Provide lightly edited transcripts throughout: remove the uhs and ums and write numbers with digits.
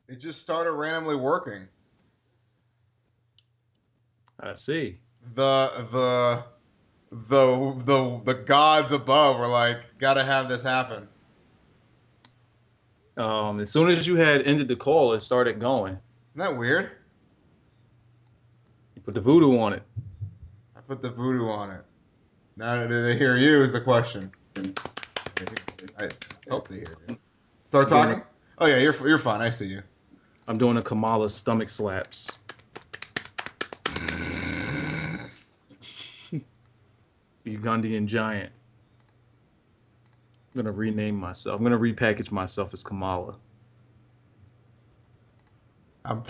It just started randomly working. I see. The the gods above were like, gotta have this happen. As soon as you had ended the call, it started going. Isn't that weird? You put the voodoo on it. I put the voodoo on it. Now do they hear you? Is the question. I hope they hear you. Start I'm doing a, talking. Oh yeah, you're fine. I see you. I'm doing a Kamala stomach slaps. Ugandan giant. I'm gonna rename myself. I'm gonna repackage myself as Kamala. I'm,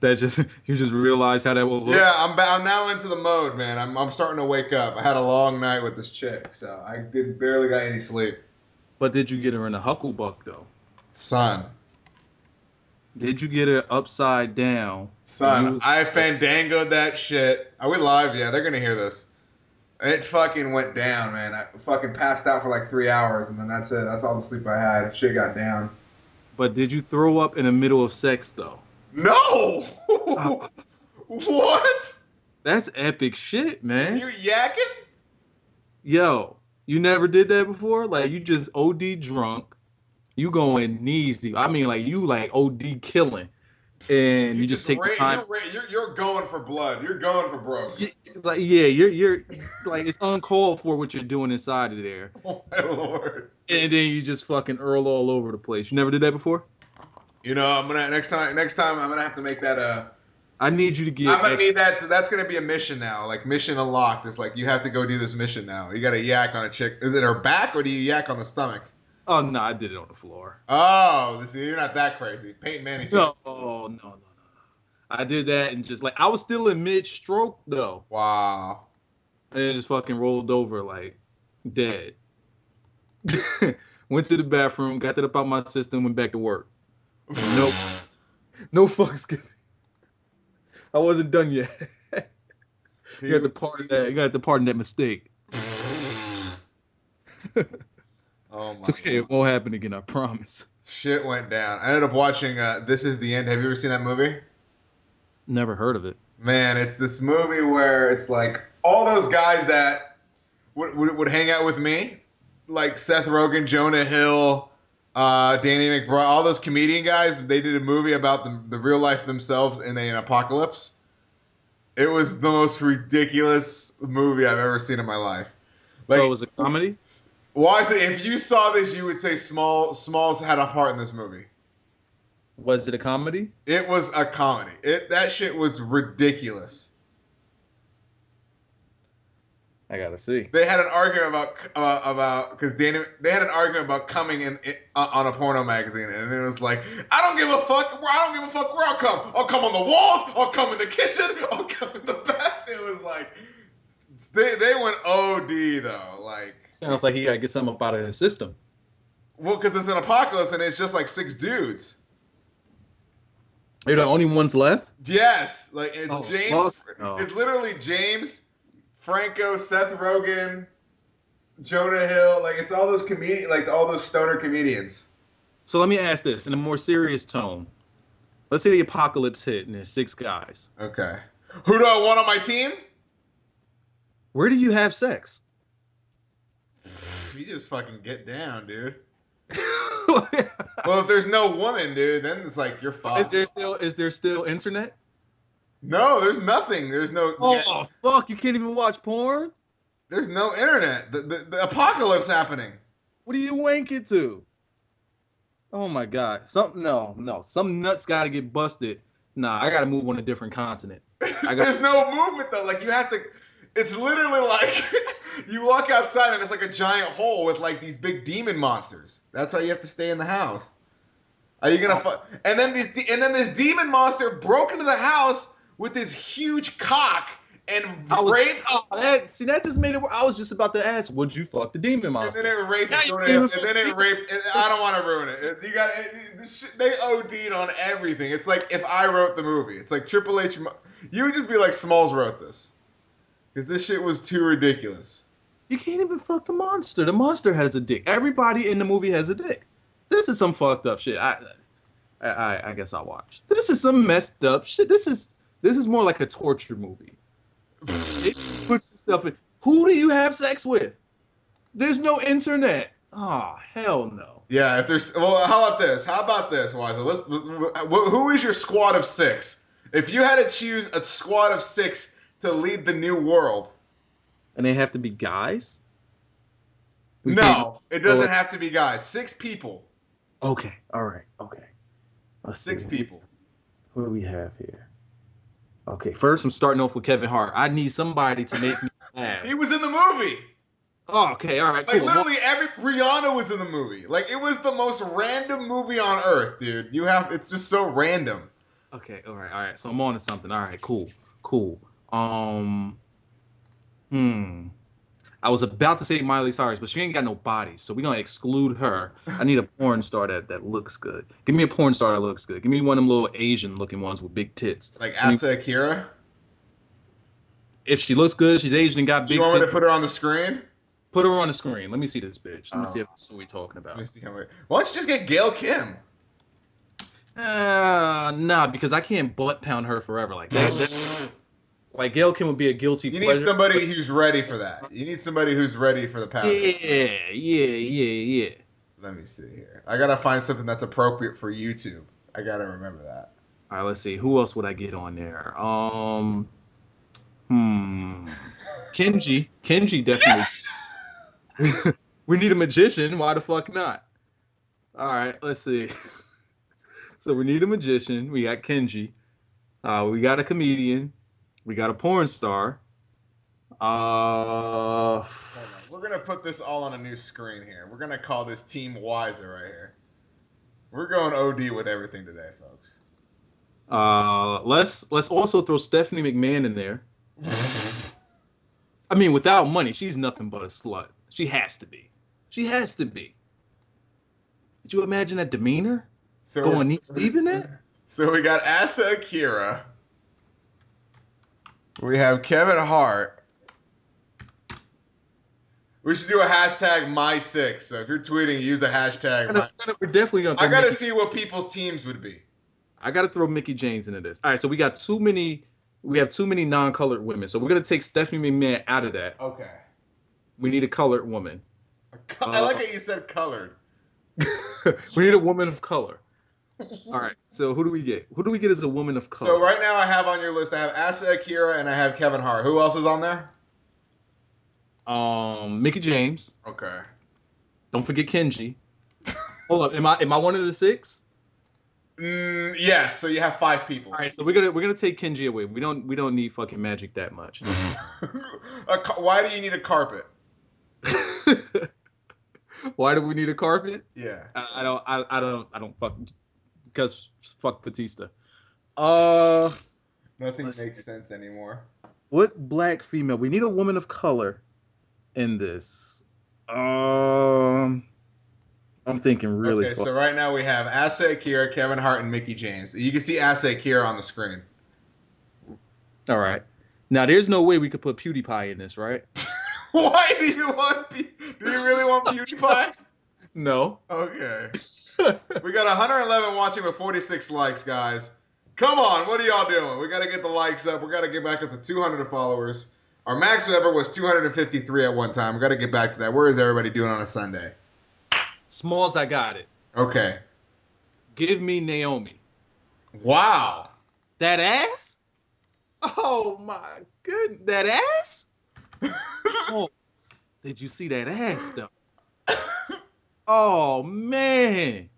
That just you just realize how that will look. yeah, I'm now into the mode, man. I'm starting to wake up. I had a long night with this chick, so I did barely got any sleep. But did you get her in a hucklebuck though? Son, Did you get her upside down? And son, you was I like, fandangoed that shit. Are we live? Yeah, they're gonna hear this. It fucking went down, man. I fucking passed out for like 3 hours, and then that's it. That's all the sleep I had. Shit got down. but did you throw up in the middle of sex though? No! Ah, What? that's epic shit, Were man. you yakking? Yo, you never did that before? Like you just OD drunk, you going knees deep. I mean, like you like OD killing, and You you just just take the time. you're going for blood. You're going for broke. Like yeah, you're like it's uncalled for what you're doing inside of there, Oh my lord. and then you just fucking earl all over the place. You never did that before? You know, I'm gonna next time I'm gonna have to make that a. I need you to I'm get gonna extra. need that. That's gonna be a mission now. Like mission unlocked. It's like you have to go do this mission now. You got to yak on a chick. Is it her back or do you yak on the stomach? Oh no, I did it on the floor. Oh, this you're not that crazy. Peyton Manning just. No, oh no. I did that and just like I was still in mid stroke though, Wow. and it just fucking rolled over like dead. Went to the bathroom, got that up out my system, went back to work. Nope, no fucks given. I wasn't done yet. He You got was. to pardon that. You got to pardon that mistake. Oh It's my okay. lord. It won't happen again. I promise. Shit went down. I ended up watching This Is the End. Have you ever seen that movie? Never heard of it. Man, it's this movie where it's like all those guys that would hang out with me, like Seth Rogen, Jonah Hill, Danny McBride, all those comedian guys. They did a movie about the real life themselves in an apocalypse. It was the most ridiculous movie I've ever seen in my life. So it Like, was a comedy. why is it? If you saw this, you would say Smalls had a part in this movie. Was it a comedy? It was a comedy. That shit was ridiculous. I gotta see. They had an argument about because Danny. They had an argument about coming on a porno magazine, and it was like, I don't give a fuck. I don't give a fuck where I'll come. I'll come on the walls. I'll come in the kitchen. I'll come in the bath. It was like they went OD though. Like, Sounds like he gotta get something up out of his system. well, because it's an apocalypse and it's just like six dudes. They're the only ones left. Yes, like it's Oh James. fuck no. It's literally James Franco, Seth Rogen, Jonah Hill. Like it's all those comedian, like all those stoner comedians. So let me ask this in a more serious tone. Let's say the apocalypse hit and there's six guys. Okay. Who do I want on my team? Where do you have sex? You just fucking get down, dude. is Well, if there's no woman, dude, then it's like you're fucked. there still internet? No, there's nothing. There's no. Yeah, Oh fuck! You can't even watch porn. there's no internet. The apocalypse happening. What are you wanking to? Oh my god! Some nuts got to get busted. Nah, I got to move on a different continent. I got. There's no movement though. Like you have to. It's literally like you walk outside and it's like a giant hole with like these big demon monsters. That's why you have to stay in the house. Are you gonna fuck? And then this demon monster broke into the house with this huge cock and I was. raped. Oh, that just made it. I was just about to ask, would you fuck the demon And then monster? it raped Now you Jonah can't Hill. even And fuck then the it demon raped. I don't want to ruin it. You got they OD'd on everything. It's like if I wrote the movie. It's like Triple H. You would just be like Smalls wrote this because this shit was too ridiculous. You can't even fuck the monster. The monster has a dick. Everybody in the movie has a dick. This is some fucked up shit. I guess I'll watch. This is some messed up shit. This is more like a torture movie. Put yourself in. Who do you have sex with? There's no internet. Oh, hell no. Yeah, if there's how about this? How about this, Wiser? Who is your squad of 6? If you had to choose a squad of 6 to lead the new world, And they have to be guys? We can't. no, it doesn't have to be guys. 6 people. Okay. All right. Okay. Let's 6 see. people. Who do we have here? Okay. First, I'm starting off with Kevin Hart. I need somebody to make me laugh. He was in the movie. Oh, okay. All right. Like Cool. literally Rihanna was in the movie. Like it was the most random movie on earth, dude. It's just so random. Okay. All right. All right. So I'm on to something. All right. Cool. Cool. I was about to say Miley Cyrus, but she ain't got no body, so we're gonna exclude her. I need a porn star that looks good. Give me a porn star that looks good. Give me one of them little Asian looking ones with big tits. Like Asa Akira? If she looks good, she's Asian and got big tits. Do you want me to put her on the screen? Put her on the screen. Let me see this bitch. Let me see if that's what we're talking about. Let me see how many. Why don't you just get Gail Kim? Nah, because I can't butt pound her forever like that. Like Gail Kim would be a guilty pleasure. You need somebody who's ready for that. You need somebody who's ready for the pound. Yeah. Let me see here. I gotta find something that's appropriate for YouTube. I gotta remember that. All right, let's see. Who else would I get on there? Kenji definitely. We need a magician. Why the fuck not? All right, let's see. So we need a magician. We got Kenji. We got a comedian. We got a porn star. Hold on. We're gonna put this all on a new screen here. We're gonna call this Team Wiser right here. We're going OD with everything today, folks. Let's also throw Stephanie McMahon in there. I mean, without money, she's nothing but a slut. She has to be. She has to be. Did you imagine that demeanor? So going knee deep in that? So we got Asa Akira. We have Kevin Hart. We should do a hashtag #my6. So if you're tweeting, use a hashtag. We're definitely gonna. I gotta see what people's teams would be. I gotta throw Mickey James into this. All right, so we got too many. We have too many non-colored women, so we're gonna take Stephanie McMahon out of that. Okay. We need a colored woman. I like how you said colored. We need a woman of color. All right, so who do we get? Who do we get as a woman of color? So right now I have on your list, I have Asa Akira and I have Kevin Hart. Who else is on there? Mickey James. Okay. Don't forget Kenji. Hold up, am I one of the 6? Yes. So you have 5 people. All right, so we're gonna take Kenji away. We don't need fucking magic that much. Why do you need a carpet? Why do we need a carpet? Yeah. I don't fucking because fuck Batista. Nothing makes sense anymore. What black female? We need a woman of color in this. I'm thinking really. Okay, so right now we have Asa Akira, Kevin Hart, and Mickey James. You can see Asa Akira on the screen. All right. Now there's no way we could put PewDiePie in this, right? Why do you want? Do you really want PewDiePie? No. Okay. We got 111 watching with 46 likes, guys. Come on, what are y'all doing? We got to get the likes up. We got to get back up to 200 followers. Our max ever was 253 at one time. We got to get back to that. Where is everybody doing on a Sunday? Smalls, I got it. Okay. Give me Naomi. Wow. That ass? Oh my goodness. That ass? Oh, did you see that ass though? Oh man.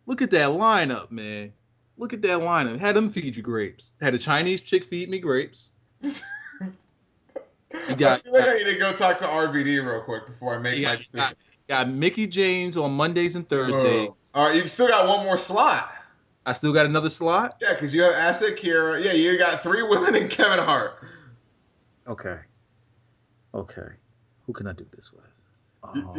Look at that lineup, man. Look at that lineup. Had them feed you grapes. Had a Chinese chick feed me grapes. You got, I feel like I need to go talk to RVD real quick before I make my decision. Got Mickey James on Mondays and Thursdays. All right, you still got one more slot. I still got another slot? Yeah, because you have Asa Akira. Yeah, you got 3 women and Kevin Hart. Okay. Who can I do this with? Oh. All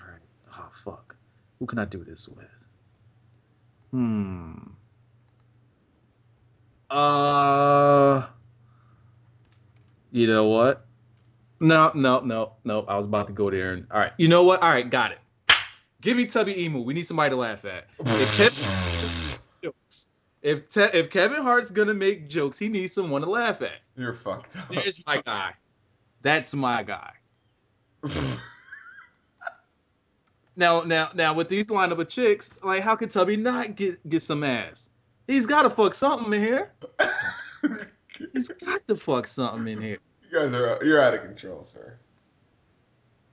right. Oh, fuck. Who can I do this with? You know what? No. I was about to go there. All right. You know what? All right. Got it. Give me Tubby Emu. We need somebody to laugh at. If Kevin Hart's gonna make jokes, he needs someone to laugh at. You're fucked up. There's my guy. That's my guy. Now, with these lineup of chicks, like, how could Tubby not get some ass? He's got to fuck something in here. He's got to fuck something in here. You're out of control, sir.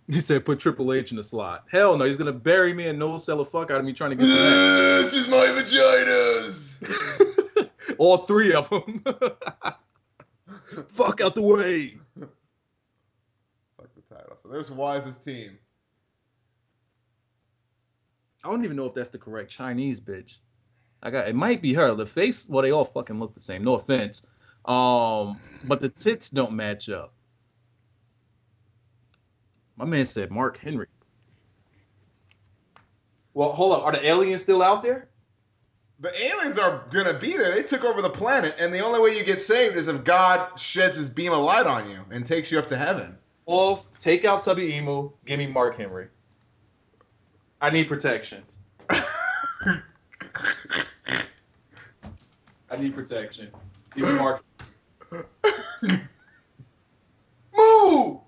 He said, put Triple H in the slot. Hell no, he's gonna bury me and no sell a fuck out of me trying to get some ass. This is my vaginas. All three of them. Fuck out the way. Fuck the title. So there's Wise's team. I don't even know if that's the correct Chinese bitch. It might be her. The face, well, they all fucking look the same. No offense. But the tits don't match up. My man said Mark Henry. Well, hold up. Are the aliens still out there? The aliens are gonna be there. They took over the planet, and the only way you get saved is if God sheds his beam of light on you and takes you up to heaven. Well, take out Tubby Emu. Give me Mark Henry. I need protection. I need protection. Give me Mark. Move!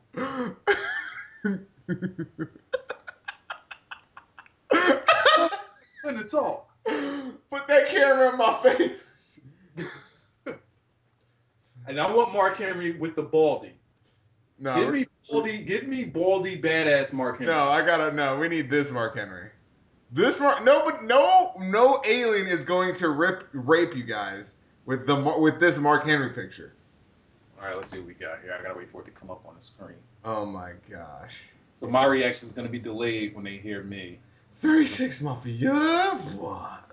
Spin the talk. Put that camera in my face. And I want Mark Henry with the baldy. No, give me baldy badass Mark Henry. No, we need this Mark Henry. No alien is going to rape you guys with this Mark Henry picture. All right, let's see what we got here. I gotta wait for it to come up on the screen. Oh my gosh. So my reaction is gonna be delayed when they hear me. 36 Mafia. What?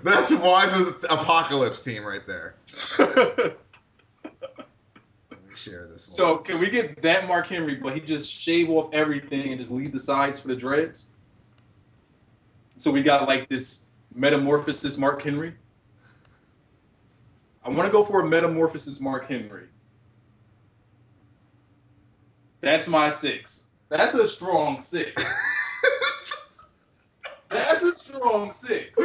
That's Wise's apocalypse team right there. Let me share this one. So can we get that Mark Henry, but he just shave off everything and just leave the sides for the dreads? So we got like this metamorphosis Mark Henry. I want to go for a metamorphosis Mark Henry. That's my 6. That's a strong 6. That's a strong 6.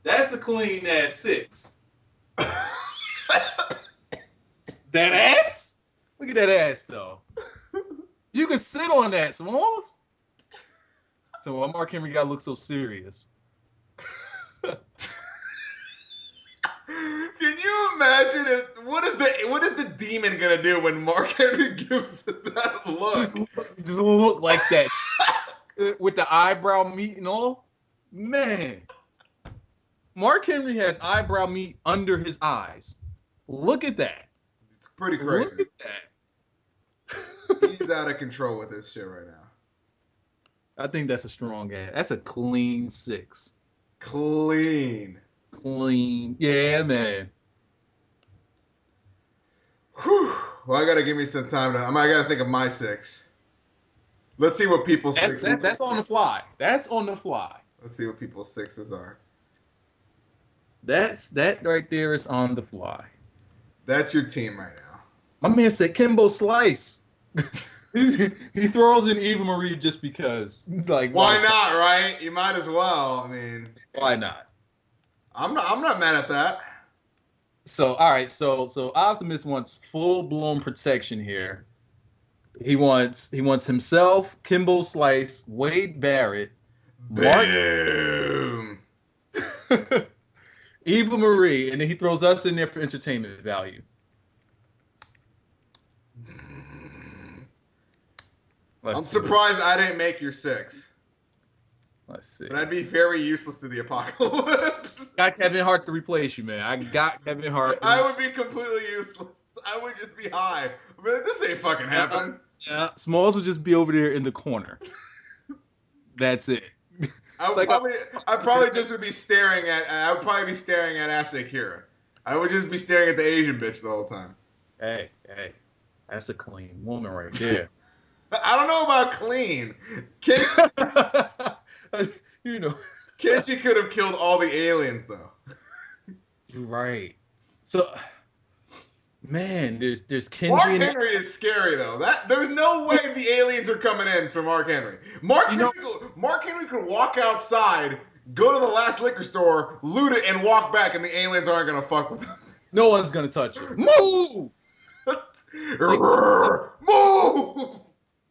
That's a clean ass 6. That ass? Look at that ass though. You can sit on that, Smalls. So why Mark Henry gotta look so serious? Can you imagine what is the demon gonna do when Mark Henry gives it that look? Just look like that with the eyebrow meat and all. Man, Mark Henry has eyebrow meat under his eyes. Look at that. It's pretty crazy. Look at that. He's out of control with this shit right now. I think that's a strong ass. That's a clean 6. Clean. Yeah, man. Whew. Well, I gotta give me some time I gotta think of my 6. Let's see what people's 6s. That's on the fly. That's on the fly. Let's see what people's 6s are. That right there is on the fly. That's your team right now. My man said Kimbo Slice. he throws in Eva Marie just because. He's like, why not, right? You might as well. I mean, why not? I'm not mad at that. So all right, so Optimus wants full-blown protection here. He wants himself, Kimbo Slice, Wade Barrett, Boom. Eva Marie, and then he throws us in there for entertainment value. I'm surprised I didn't make your 6. Let's see. But I'd be very useless to the apocalypse. Got Kevin Hart to replace you, man. I got Kevin Hart. I would be completely useless. I would just be high. I mean, this ain't fucking happening. Yeah, Smalls would just be over there in the corner. That's it. I would probably just would be staring at. I would probably be staring at Asakura. I would just be staring at the Asian bitch the whole time. Hey, that's a clean woman right there. I don't know about clean. Kenji could have killed all the aliens though. Right. So Man, there's Mark Kenji and Henry is scary though. That there's no way the aliens are coming in for Mark Henry. you know Mark Henry could walk outside, go to the last liquor store, loot it, and walk back, and the aliens aren't gonna fuck with him. no one's gonna touch him. Move! Like Move!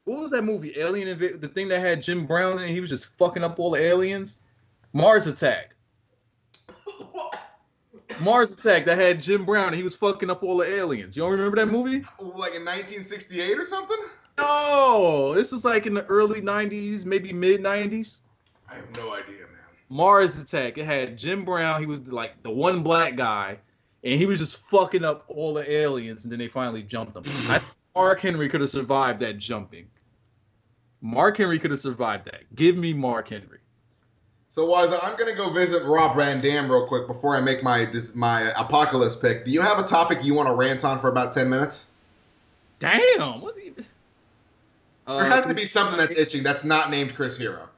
what was that movie? The thing that had Jim Brown and he was just fucking up all the aliens. Mars Attack. Mars Attack that had Jim Brown and he was fucking up all the aliens. You don't remember that movie? Like in 1968 or something? No, this was like in the early '90s, maybe mid '90s. I have no idea, man. Mars Attack. It had Jim Brown. He was like the one black guy, and he was just fucking up all the aliens. And then they finally jumped him. I think Mark Henry could have survived that jumping. Mark Henry could have survived that. Give me Mark Henry. So, Wiza, I'm gonna go visit Rob Van Dam real quick before I make my apocalypse pick. Do you have a topic you want to rant on for about 10 minutes? Damn. There has to be something that's itching that's not named Chris Hero.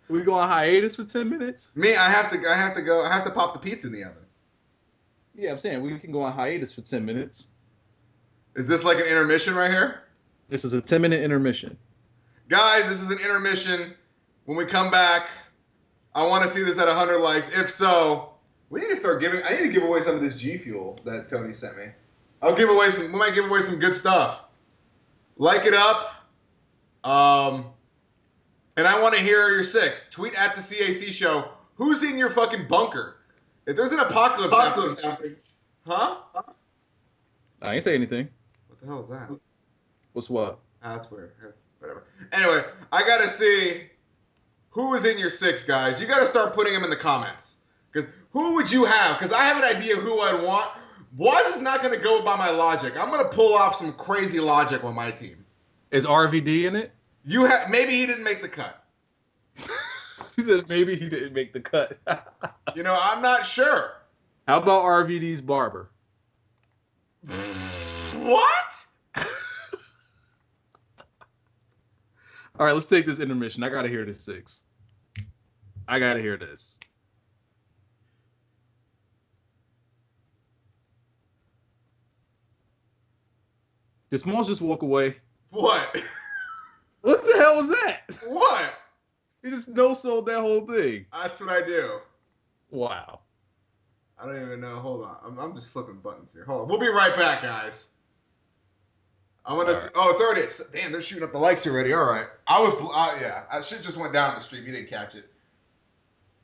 we go on hiatus for 10 minutes? Me, I have to pop the pizza in the oven. Yeah, I'm saying we can go on hiatus for 10 minutes. Is this like an intermission right here? This is a 10-minute intermission. Guys, this is an intermission. When we come back, I want to see this at 100 likes. If so, I need to give away some of this G Fuel that Tony sent me. We might give away some good stuff. Like it up. And I want to hear your six. Tweet at the CACSHOW. Who's in your fucking bunker? If there's an apocalypse happening. Huh? I ain't say anything. What the hell is that? What's what? That's weird. Whatever. Anyway, I gotta see who is in your six, guys. You gotta start putting them in the comments. Because who would you have? Because I have an idea who I'd want. Waz is not gonna go by my logic. I'm gonna pull off some crazy logic on my team. Is RVD in it? Maybe he didn't make the cut. He said maybe he didn't make the cut. I'm not sure. How about RVD's barber? What? All right, let's take this intermission. I gotta hear this six. I gotta hear this. Did Smalls just walk away? What? What the hell was that? What? He just no-sold that whole thing. That's what I do. Wow. I don't even know. Hold on. I'm just flipping buttons here. Hold on. We'll be right back, guys. I'm gonna. Right. Oh, it's already. Damn, they're shooting up the likes already. All right. Yeah. I should just went down the stream. You didn't catch it.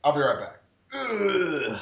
I'll be right back. Ugh.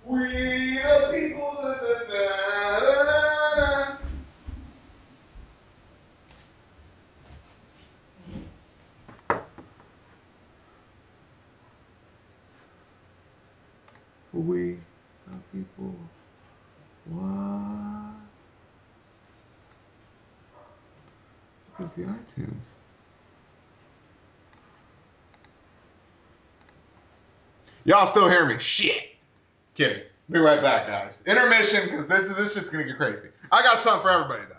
We the people. Da, da, da, da, da. We the people. What? Where's the iTunes? Y'all still hear me? Shit. Kidding. Be right back, guys. Intermission, because this shit's gonna get crazy. I got something for everybody though.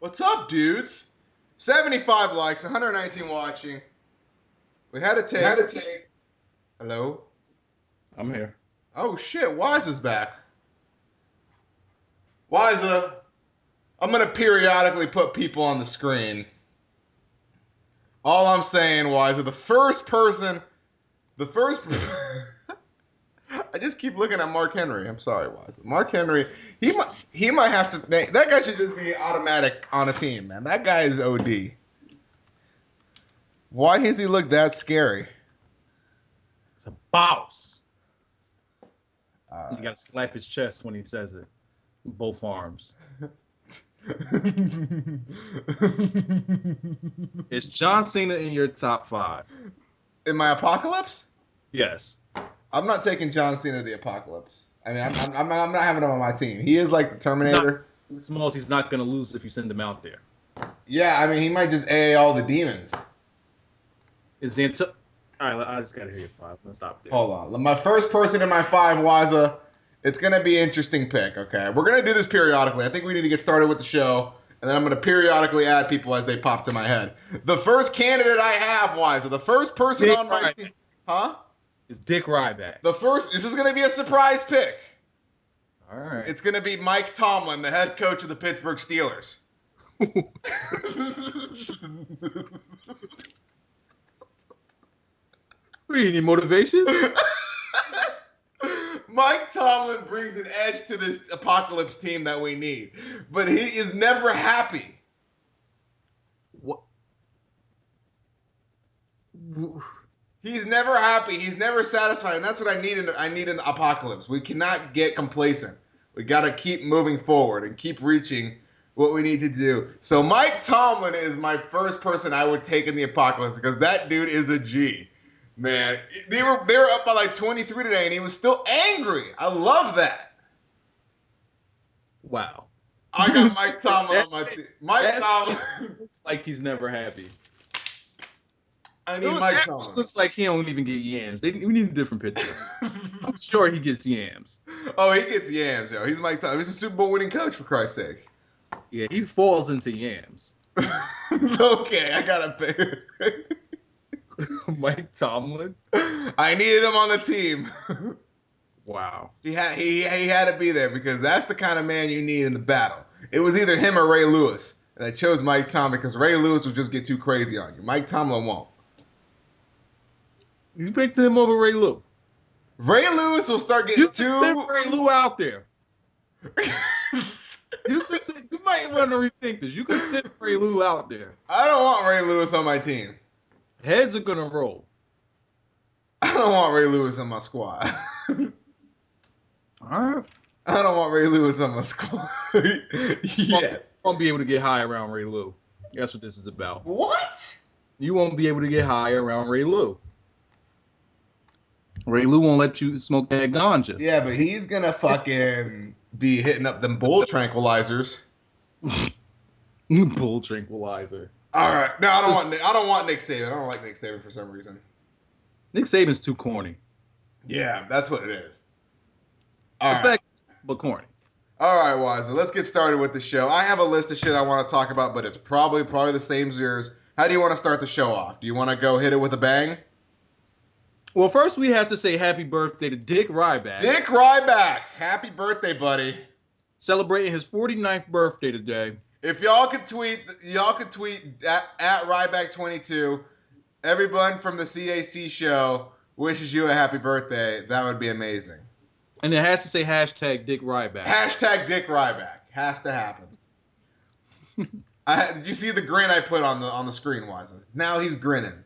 What's up, dudes? 75 likes, 119 watching. We had to take. Hello? I'm here. Oh, shit. Wiza's back. Wiza, I'm going to periodically put people on the screen. All I'm saying, Wiza, the first. I just keep looking at Mark Henry. I'm sorry, Wiza. Mark Henry, he might have to. That guy should just be automatic on a team, man. That guy is OD. Why does he look that scary? It's a boss. You gotta slap his chest when he says it. Both arms. Is John Cena in your top 5? In my apocalypse? Yes. I'm not taking John Cena to the apocalypse. I mean, I'm not having him on my team. He is like the Terminator. Smalls, he's not gonna lose if you send him out there. Yeah, I mean, he might just AA all the demons. Is the all right? I just gotta hear your 5. Let's stop there. Hold on. My first person in my 5, Wiza. It's gonna be an interesting pick. Okay, we're gonna do this periodically. I think we need to get started with the show, and then I'm gonna periodically add people as they pop to my head. The first candidate I have, Wiza. The first person on my team, huh? Is Dick Ryback. This is gonna be a surprise pick. All right. It's gonna be Mike Tomlin, the head coach of the Pittsburgh Steelers. You need motivation? Mike Tomlin brings an edge to this apocalypse team that we need, but he is never happy. What? He's never happy. He's never satisfied, and that's what I need in the apocalypse. We cannot get complacent. We got to keep moving forward and keep reaching what we need to do. So Mike Tomlin is my first person I would take in the apocalypse because that dude is a G. Man, they were up by like 23 today, and he was still angry. I love that. Wow. I got Mike Tomlin on my team. Mike Tomlin looks like he's never happy. I need Mike Tomlin. Looks like he don't even get yams. We need a different picture. I'm sure he gets yams. Oh, he gets yams, yo. He's Mike Tomlin. He's a Super Bowl winning coach, for Christ's sake. Yeah, he falls into yams. Okay, I gotta pick. Mike Tomlin. I needed him on the team. Wow. He had to be there because that's the kind of man you need in the battle. It was either him or Ray Lewis, and I chose Mike Tomlin because Ray Lewis would just get too crazy on you. Mike Tomlin won't. You picked him over Ray Lou. Ray Lewis will start getting send Ray Lou out there. You might want to rethink this. You can send Ray Lou out there. I don't want Ray Lewis on my team. Heads are gonna roll. I don't want Ray Lewis on my squad. All right. I don't want Ray Lewis on my squad. Yes. Won't be able to get high around Ray Lou. That's what this is about. What? You won't be able to get high around Ray Lou. Ray Lou won't let you smoke that ganja. Yeah, but he's gonna fucking be hitting up them bull tranquilizers. Bull tranquilizer. All right. No, I don't want Nick Saban. I don't like Nick Saban for some reason. Nick Saban's too corny. Yeah, that's what it is. All right. But corny. All right, Wiser. Let's get started with the show. I have a list of shit I want to talk about, but it's probably the same as yours. How do you want to start the show off? Do you want to go hit it with a bang? Well, first we have to say happy birthday to Dick Ryback. Dick Ryback. Happy birthday, buddy. Celebrating his 49th birthday today. If y'all could tweet at Ryback22. Everyone from the CACSHOW wishes you a happy birthday. That would be amazing. And it has to say hashtag Dick Ryback. Hashtag Dick Ryback. Has to happen. Did you see the grin I put on the screen, Wizen? Now he's grinning.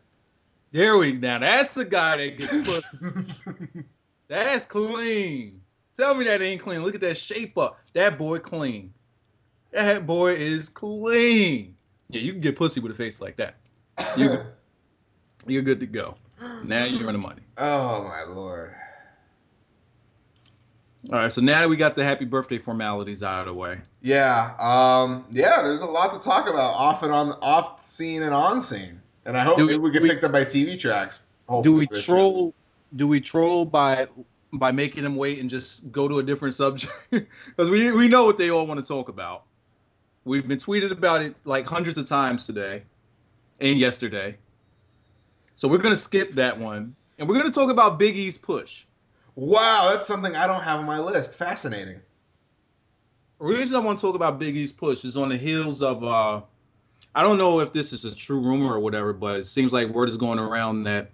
Now that's the guy that gets put. That's clean. Tell me that ain't clean. Look at that shape up. That boy clean. That boy is clean. Yeah, you can get pussy with a face like that. You're good to go. Now you're in the money. Oh my Lord. All right, so now that we got the happy birthday formalities out of the way. Yeah. There's a lot to talk about off scene and on scene. And I hope we get picked up by TV tracks. Do we troll by making them wait and just go to a different subject? Because we know what they all want to talk about. We've been tweeted about it like hundreds of times today and yesterday. So we're gonna skip that one, and we're gonna talk about Big E's push. Wow, that's something I don't have on my list. Fascinating. The reason I want to talk about Big E's push is on the heels of I don't know if this is a true rumor or whatever, but it seems like word is going around that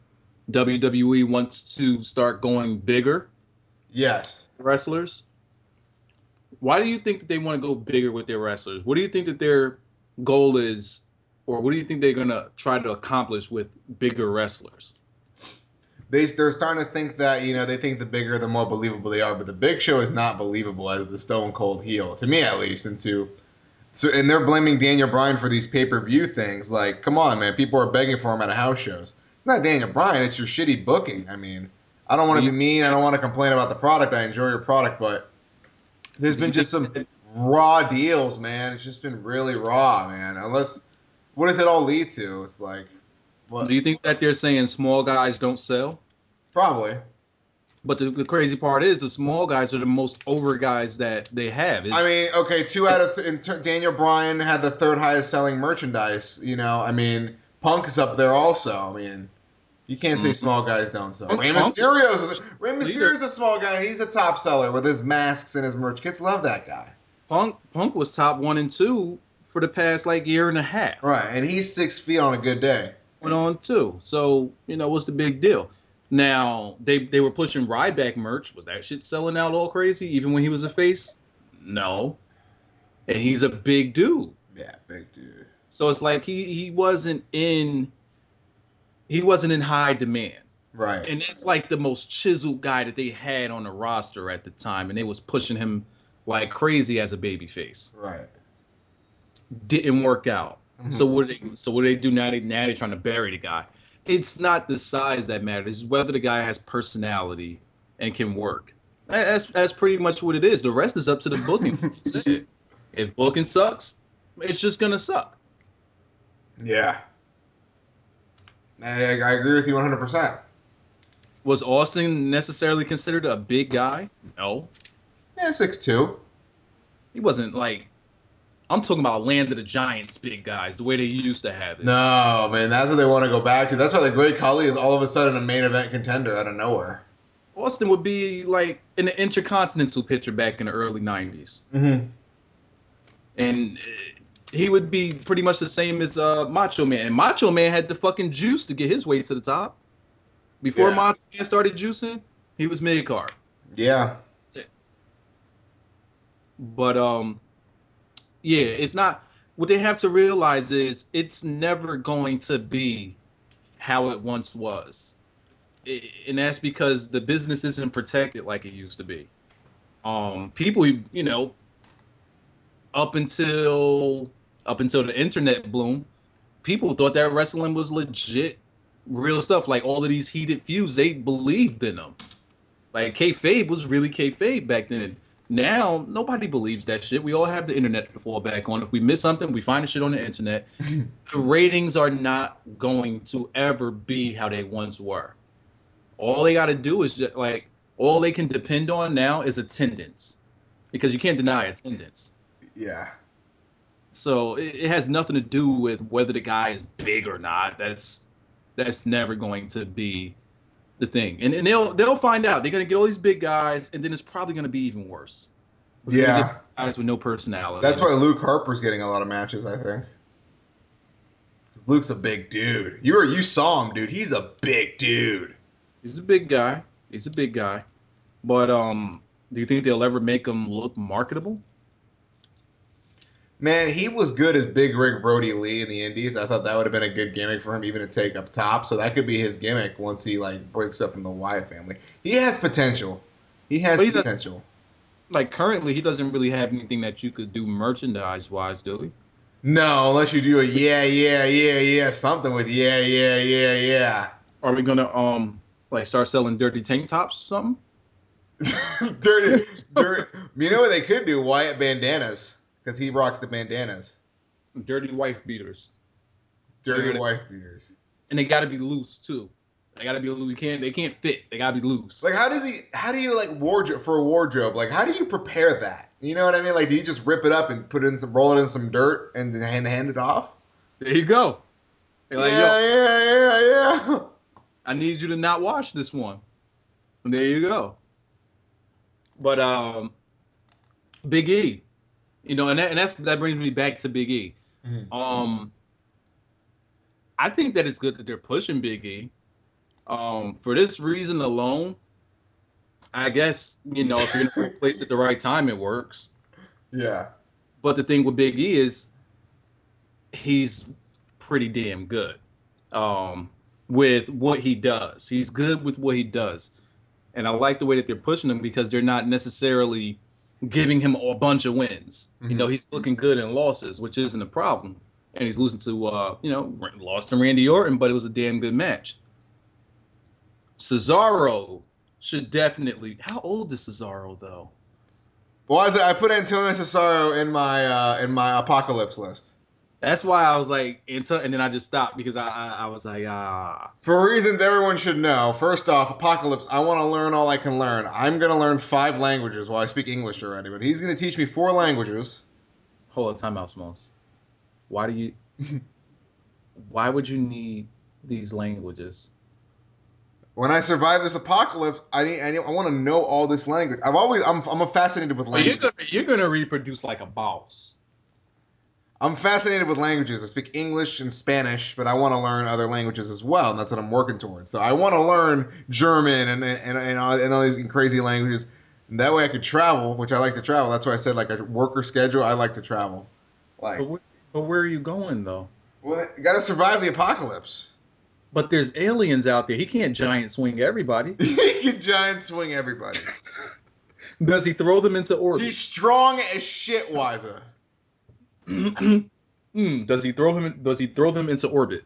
WWE wants to start going bigger Yes. wrestlers. Why do you think that they want to go bigger with their wrestlers? What do you think that their goal is, or what do you think they're gonna try to accomplish with bigger wrestlers? They're starting to think that, they think the bigger, the more believable they are. But the Big Show is not believable as the Stone Cold heel, to me at least. And they're blaming Daniel Bryan for these pay-per-view things. Like, come on, man. People are begging for him at house shows. It's not Daniel Bryan. It's your shitty booking. I mean, I don't want to be mean. I don't want to complain about the product. I enjoy your product, but there's been just some raw deals, man. It's just been really raw, man. What does it all lead to? It's like, what? Do you think that they're saying small guys don't sell? Probably. But the crazy part is the small guys are the most over guys that they have. I mean, okay, two out of Daniel Bryan had the third highest selling merchandise. I mean, Punk is up there also. I mean, you can't say small guys don't sell. Rey Mysterio's a small guy. He's a top seller with his masks and his merch. Kids love that guy. Punk was top 1 and 2 for the past like year and a half. Right, and he's 6 feet on a good day. Went on 2. So what's the big deal? Now they were pushing Ryback merch. Was that shit selling out all crazy even when he was a face? No. And he's a big dude. Yeah, big dude. So it's like he wasn't in high demand. Right. And it's like the most chiseled guy that they had on the roster at the time, and they was pushing him like crazy as a babyface. Right. Didn't work out. Mm-hmm. So what do they do now? They're trying to bury the guy. It's not the size that matters. It's whether the guy has personality and can work. That's pretty much what it is. The rest is up to the booking. If booking sucks, it's just gonna suck. Yeah. I agree with you 100%. Was Austin necessarily considered a big guy? No. Yeah, 6'2". He wasn't like, I'm talking about Land of the Giants big guys, the way they used to have it. No, man, that's what they want to go back to. That's why the Great Khali is all of a sudden a main event contender out of nowhere. Austin would be like in the Intercontinental picture back in the early 90s. Mm-hmm. And he would be pretty much the same as Macho Man. And Macho Man had the fucking juice to get his way to the top. Before Macho Man started juicing, he was mid-card. Yeah. That's it. But, yeah, it's not... What they have to realize is it's never going to be how it once was. And that's because the business isn't protected like it used to be. People, up until the internet boom, people thought that wrestling was legit, real stuff. Like all of these heated feuds, they believed in them. Like kayfabe was really kayfabe back then. Now nobody believes that shit. We all have the internet to fall back on. If we miss something, we find the shit on the internet. The ratings are not going to ever be how they once were. All they got to do is just like all they can depend on now is attendance, because you can't deny attendance. Yeah. So it has nothing to do with whether the guy is big or not. That's never going to be the thing. And they'll find out. They're gonna get all these big guys, and then it's probably gonna be even worse. Yeah. Guys with no personality. That's why Luke Harper's getting a lot of matches, I think. Luke's a big dude. You saw him, dude. He's a big dude. He's a big guy. But do you think they'll ever make him look marketable? Man, he was good as Big Rig Brody Lee in the Indies. I thought that would have been a good gimmick for him even to take up top. So that could be his gimmick once he breaks up from the Wyatt family. He has potential. He has potential. Like currently, he doesn't really have anything that you could do merchandise-wise, do he? No, unless you do a yeah, something with yeah. Are we gonna start selling dirty tank tops or something? dirty. You know what they could do? Wyatt bandanas, because he rocks the bandanas. Dirty wife beaters. Dirty wife beaters. And they got to be loose too. They gotta be loose. They can't fit. They gotta be loose. Like, how do you like wardrobe for a wardrobe? Like, how do you prepare that? You know what I mean? Like, do you just rip it up and roll it in some dirt and then hand it off? There you go. They're like, yo, Yeah. I need you to not wash this one. And there you go. But Big E, that brings me back to Big E. Mhm. I think that it's good that they're pushing Big E. For this reason alone, I guess if you're gonna put it in place at the right time, it works. Yeah. But the thing with Big E is he's pretty damn good with what he does. He's good with what he does. And I like the way that they're pushing him because they're not necessarily giving him a bunch of wins. Mhm. He's looking good in losses, which isn't a problem. And he's losing to, lost to Randy Orton, but it was a damn good match. Cesaro should definitely. How old is Cesaro though? Well, I put Antonio Cesaro in my apocalypse list. That's why I was like, and then I just stopped because I was like, ah. For reasons everyone should know. First off, apocalypse. I want to learn all I can learn. I'm gonna learn 5 languages. Well, I speak English already, but he's gonna teach me 4 languages. Hold on, time out, Smalls. Why do you? Why would you need these languages? When I survive this apocalypse, I want to know all this language. I'm fascinated with Well, language. you're gonna reproduce like a boss. I'm fascinated with languages. I speak English and Spanish, but I want to learn other languages as well, and that's what I'm working towards. So I want to learn German and all these crazy languages. And that way I could travel, which I like to travel. That's why I said like a worker schedule. I like to travel. Like, But where are you going though? well, you got to survive the apocalypse. But there's aliens out there. He can't giant swing everybody. He can giant swing everybody. Does he throw them into orbit? He's strong as shit, Wiza. Does he throw him? Does he throw them into orbit?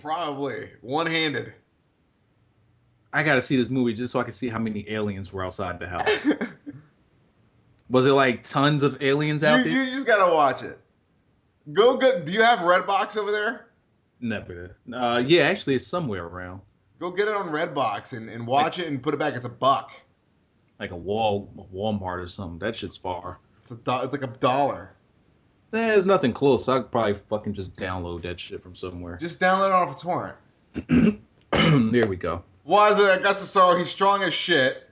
Probably one-handed. I gotta see this movie just so I can see how many aliens were outside the house. Was it like tons of aliens out there? You just gotta watch it. Go good. Do you have Redbox over there? Never. Yeah, actually, it's somewhere around. Go get it on Redbox and watch it and put it back. It's $1. Like a Walmart or something. That shit's far. It's like $1. There's nothing close. So I could probably fucking just download that shit from somewhere. Just download it off a torrent. There we go. Waza, I guess so. He's strong as shit.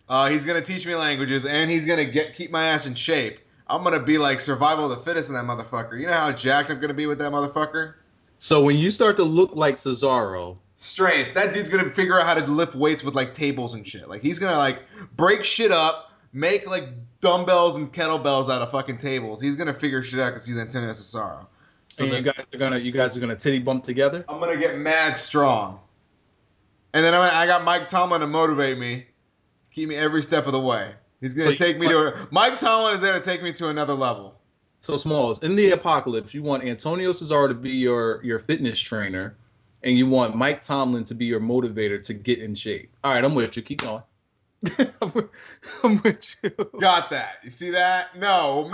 He's gonna teach me languages and he's gonna keep my ass in shape. I'm gonna be like survival of the fittest in that motherfucker. You know how jacked I'm gonna be with that motherfucker? So when you start to look like Cesaro, strength, that dude's gonna figure out how to lift weights with like tables and shit. Like he's gonna like break shit up, make like dumbbells and kettlebells out of fucking tables. He's gonna figure shit out because he's Antonio Cesaro. So and you guys are gonna titty bump together. I'm gonna get mad strong, and then I got Mike Tomlin to motivate me, keep me every step of the way. He's gonna take me to Mike Tomlin is there to take me to another level. So Smalls, in the apocalypse, you want Antonio Cesaro to be your fitness trainer, and you want Mike Tomlin to be your motivator to get in shape. All right, I'm with you. Keep going. I'm with you. Got that. You see that? No.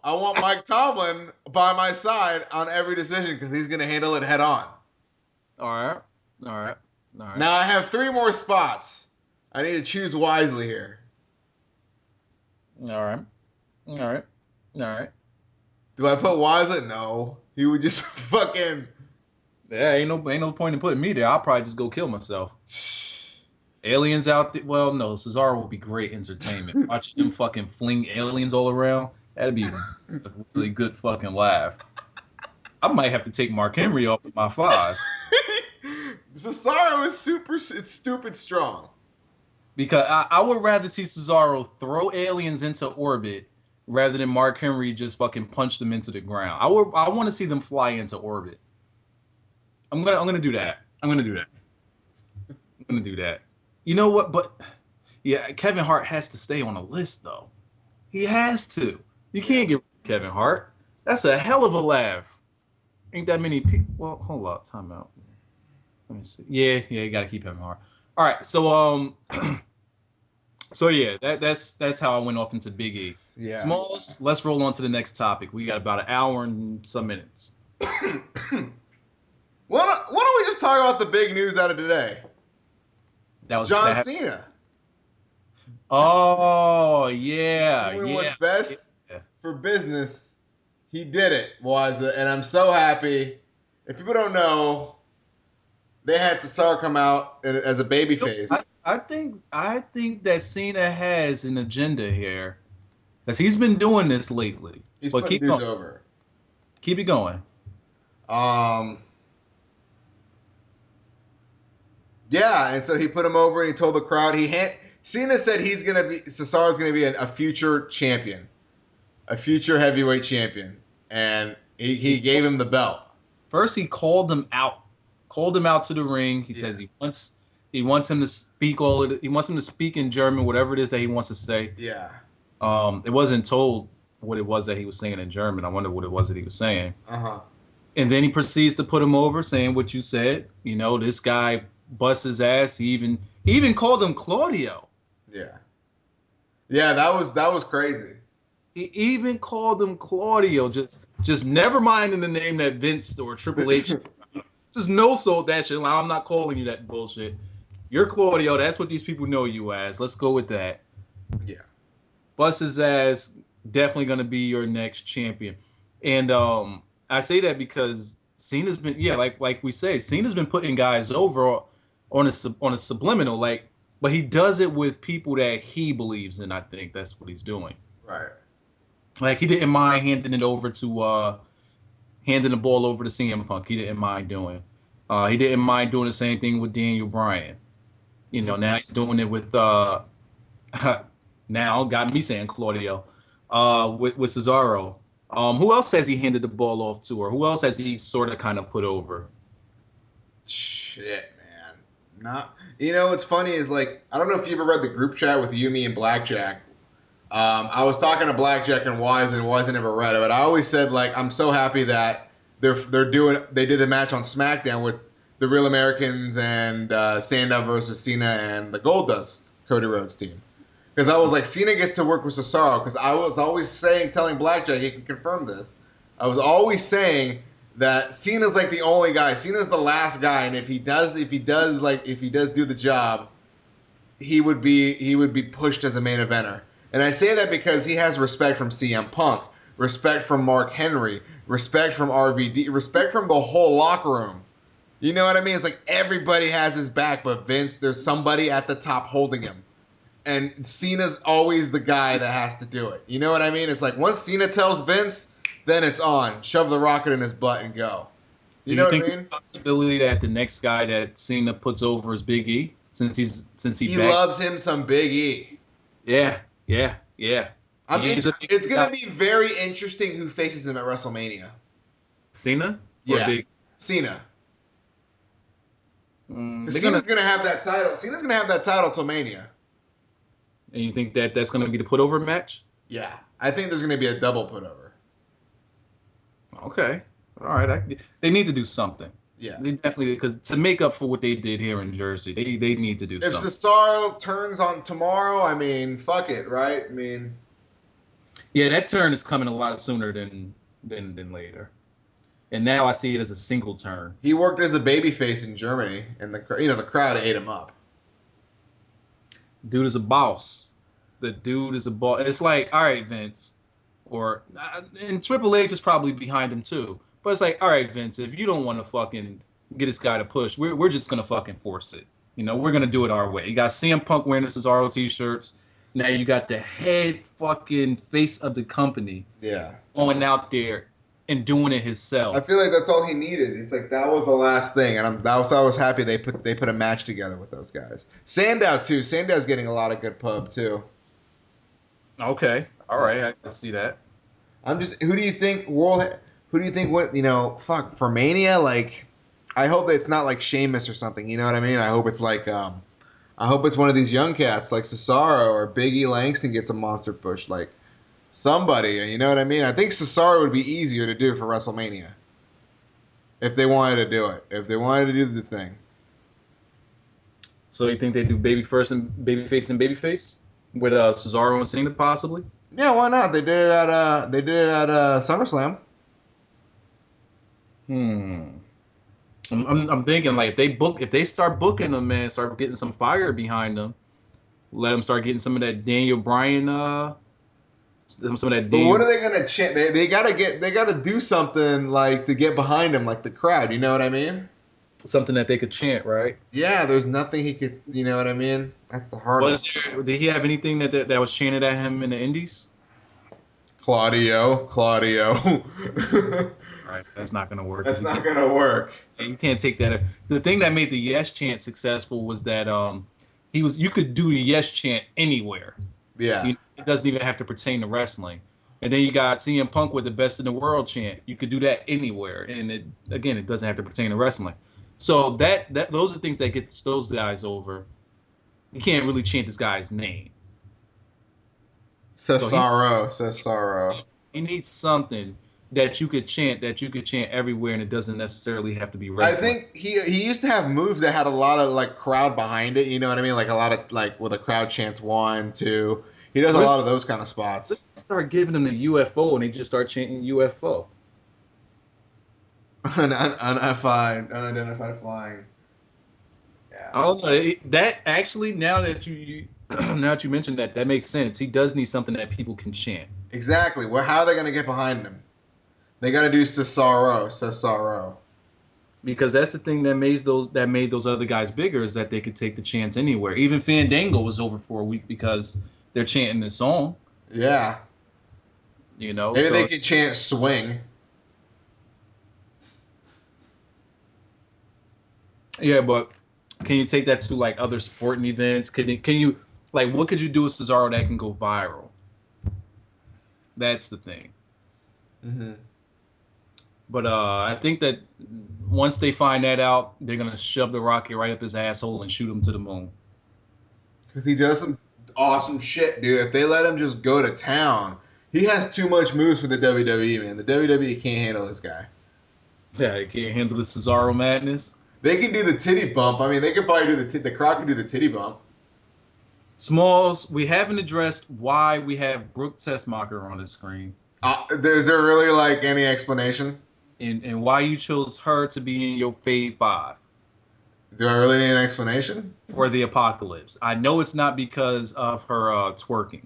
I want Mike Tomlin by my side on every decision because he's gonna handle it head on. All right. Now I have 3 more spots. I need to choose wisely here. All right. Do I put Wiza? No. He would just fucking. Yeah, ain't no point in putting me there. I'll probably just go kill myself. Aliens out there. Well, no, Cesaro will be great entertainment. Watching him fucking fling aliens all around, that'd be a really good fucking laugh. I might have to take Mark Henry off of my 5. Cesaro is it's stupid strong. Because I would rather see Cesaro throw aliens into orbit rather than Mark Henry just fucking punch them into the ground. I want to see them fly into orbit. I'm gonna do that. I'm gonna do that. You know what? But yeah, Kevin Hart has to stay on the list though. He has to. You can't get Kevin Hart. That's a hell of a laugh. Ain't that many people? Well, hold on, time out. Let me see. Yeah, you gotta keep Kevin Hart. All right, so so yeah, that's how I went off into Big E. Yeah. Smalls, let's roll on to the next topic. We got about an hour and some minutes. Why don't we just talk about the big news out of today? John That. Cena Oh yeah, doing what's yeah, best yeah. for business. He did it, and I'm so happy. If people don't know, they had Cesaro come out as a babyface. I think that Cena has an agenda here, because he's been doing this lately. He's But putting keep going, dudes over. keep it going. Um, yeah, and so he put him over and he told the crowd Cena said Cesaro's gonna be a future champion, a future heavyweight champion, and he gave him the belt. First, he called him out to the ring. He says he wants him to speak he wants him to speak in German, whatever it is that he wants to say. Yeah. It wasn't told what it was that he was saying in German. I wonder what it was that he was saying. Uh-huh. And then he proceeds to put him over, saying what you said. This guy busts his ass. He even called him Claudio. Yeah. Yeah, that was crazy. He even called him Claudio. Just never mind in the name that Vince or Triple H. Just no sold that shit. Like, I'm not calling you that bullshit. You're Claudio. That's what these people know you as. Let's go with that. Yeah. Bust his ass. Definitely gonna be your next champion. And I say that because Cena's been, like we say, Cena's been putting guys over on a subliminal, but he does it with people that he believes in. I think that's what he's doing. Right. Like, he didn't mind handing the ball over to CM Punk. He didn't mind doing. He didn't mind doing the same thing with Daniel Bryan. Now he's doing it with now got me saying Claudio, with Cesaro. Who else has he handed the ball off to, or who else has he sort of kind of put over? Shit, man. Not. What's funny is, like, I don't know if you ever read the group chat with Yumi and Blackjack. I was talking to Blackjack and Wise, and Wise never read it, but I always said, like, I'm so happy that they did a match on SmackDown with the Real Americans and Sandow versus Cena and the Goldust Cody Rhodes team. Because I was like, Cena gets to work with Cesaro, because I was always telling Blackjack, he can confirm this. I was always saying that Cena's like the only guy. Cena's the last guy, and if he does do the job, he would be pushed as a main eventer. And I say that because he has respect from CM Punk, respect from Mark Henry, respect from RVD, respect from the whole locker room. You know what I mean? It's like everybody has his back, but Vince, there's somebody at the top holding him. And Cena's always the guy that has to do it. You know what I mean? It's like once Cena tells Vince, then it's on. Shove the rocket in his butt and go. You know what I mean? There's a possibility that the next guy that Cena puts over is Big E, since he loves him some Big E. Yeah. It's gonna be very interesting who faces him at WrestleMania. Cena? Yeah. Or Big Cena. Cena's gonna have that title. Cena's gonna have that title till Mania. And you think that that's gonna be the put over match? Yeah, I think there's gonna be a double put over. Okay, all right. They need to do something. Yeah, they definitely, because to make up for what they did here in Jersey, they need to do something. If Cesaro turns on tomorrow, I mean, fuck it, right? I mean, yeah, that turn is coming a lot sooner than later. And now I see it as a single turn. He worked as a babyface in Germany, and the crowd ate him up. Dude is a boss. The dude is a boss. It's like, all right, Vince, and Triple H is probably behind him too. But it's like, all right, Vince, if you don't want to fucking get this guy to push, we're just gonna fucking force it. We're gonna do it our way. You got CM Punk wearing the Cesaro t-shirts. Now you got the head fucking face of the company. Yeah. Going out there and doing it himself. I feel like that's all he needed. It's like that was the last thing, and I was happy they put a match together with those guys. Sandow too. Sandow's getting a lot of good pub too. Okay, all right, I can see that. Who do you think fuck for Mania? Like, I hope that it's not like Sheamus or something. You know what I mean? I hope it's like I hope it's one of these young cats like Cesaro or Big E Langston gets a monster push. Like, somebody, you know what I mean? I think Cesaro would be easier to do for WrestleMania. If they wanted to do it. If they wanted to do the thing. So you think they do babyface and babyface? With Cesaro and Cena possibly? Yeah, why not? They did it at SummerSlam. I'm thinking like if they start booking them, man, start getting some fire behind them, let them start getting some of that Daniel Bryan, some of that But what Daniel, are they gonna chant? They gotta do something like to get behind him, like the crowd. You know what I mean? something that they could chant, right? Yeah, there's nothing he could. You know what I mean? That's the Was hardest. there, did he have anything that was chanted at him in the Indies? Claudio, Claudio. All right, that's not gonna work because That's not gonna work. you can't take that. The thing that made the yes chant successful was that you could do the yes chant anywhere. Yeah. It doesn't even have to pertain to wrestling. And then you got CM Punk with the best in the world chant. You could do that anywhere, and it doesn't have to pertain to wrestling. So that those are things that gets those guys over. You can't really chant this guy's name. So Cesaro, Cesaro. he needs something that you could chant everywhere, and it doesn't necessarily have to be I wrestling. think he used to have moves that had a lot of like crowd behind it. You know what I mean? Like a lot of like where the crowd chants 1, 2. He does a Let's, lot of those kind of spots. let's start giving them the UFO, and they just start chanting UFO. Unidentified flying. Yeah. I don't know. That actually, now that now that you mentioned that, that makes sense. He does need something that people can chant. Exactly. Well, how are they gonna get behind him? They got to do Cesaro, Cesaro. Because that's the thing that made those other guys bigger is that they could take the chance anywhere. Even Fandango was over for a week because they're chanting this song. Yeah. You know, Maybe they so could chant swing. yeah. But can you take that to like other sporting events? Can you like what could you do with Cesaro that can go viral? That's the thing. Mm-hmm. But I think that once they find that out, they're gonna shove the rocket right up his asshole and shoot him to the moon. Because he does some awesome shit, dude. If they let him just go to town, he has too much moves for the WWE, man. The WWE can't handle this guy. Yeah, they can't handle the Cesaro madness. They can do the titty bump. I mean, they could probably do the crowd can do the titty bump. Smalls, we haven't addressed why we have Brooke Tessmacher on the screen Is there really like any explanation? and why you chose her to be in your fave five Do I really need an explanation? for the apocalypse. I know it's not because of her twerking.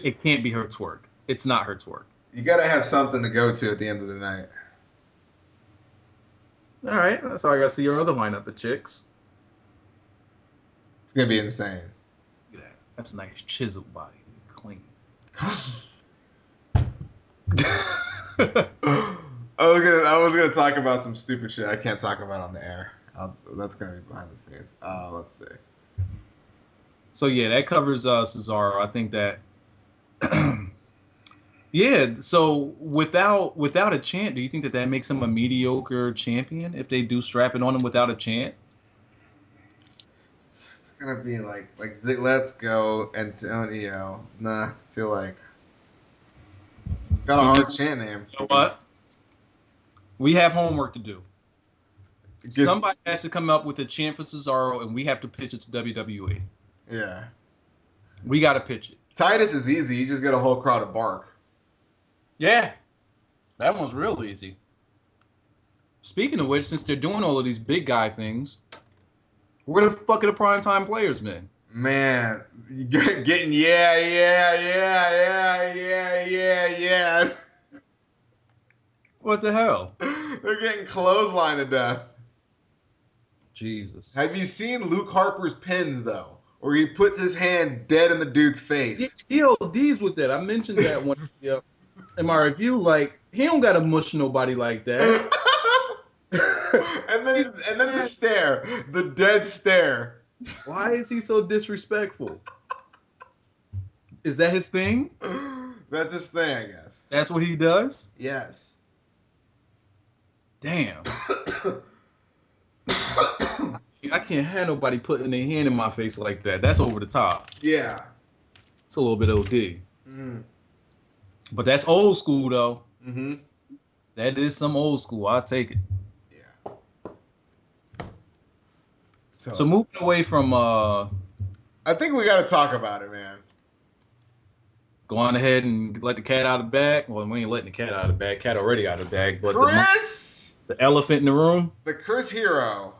It can't be her twerk. It's not her twerk. You got to have something to go to at the end of the night. All right, so I got to see your other lineup of chicks. It's gonna be insane. Look at that. That's a nice chiseled body, clean. I was gonna talk about some stupid shit I can't talk about on the air. That's gonna be behind the scenes. Let's see. So yeah, that covers Cesaro. I think that yeah. So without a chant, do you think that that makes him a mediocre champion if they do strap it on him without a chant? It's gonna be like let's go Antonio. Nah, it's too like it's got a You hard chant name. know what? We have homework to do. It gets, Somebody has to come up with a chant for Cesaro, and we have to pitch it to WWE. yeah. We got to pitch it. Titus is easy. You just get a whole crowd of bark. Yeah, that one's real easy. Speaking of which, since they're doing all of these big guy things, where the fuck are the primetime players been? Man, you getting yeah. What the hell? They're getting clothesline to death. Jesus. Have you seen Luke Harper's pins though, where he puts his hand dead in the dude's face? He ODs with that. I mentioned that one in my review. Like, he don't got to mush nobody like that. and then the stare, the dead stare. Why is he so disrespectful? Is that his thing? That's his thing, I guess. That's what he does? Yes. Damn. I can't have nobody putting their hand in my face like that. That's over the top. Yeah. It's a little bit OD. Mm. But that's old school, though. Mm-hmm. That is some old school. I'll take it. Yeah. So moving away from I think we got to talk about it, man. going ahead and let the cat out of the bag. Well, we ain't letting the cat out of the bag. Cat already out of the bag. But Chris! The elephant in the room. The Chris Hero.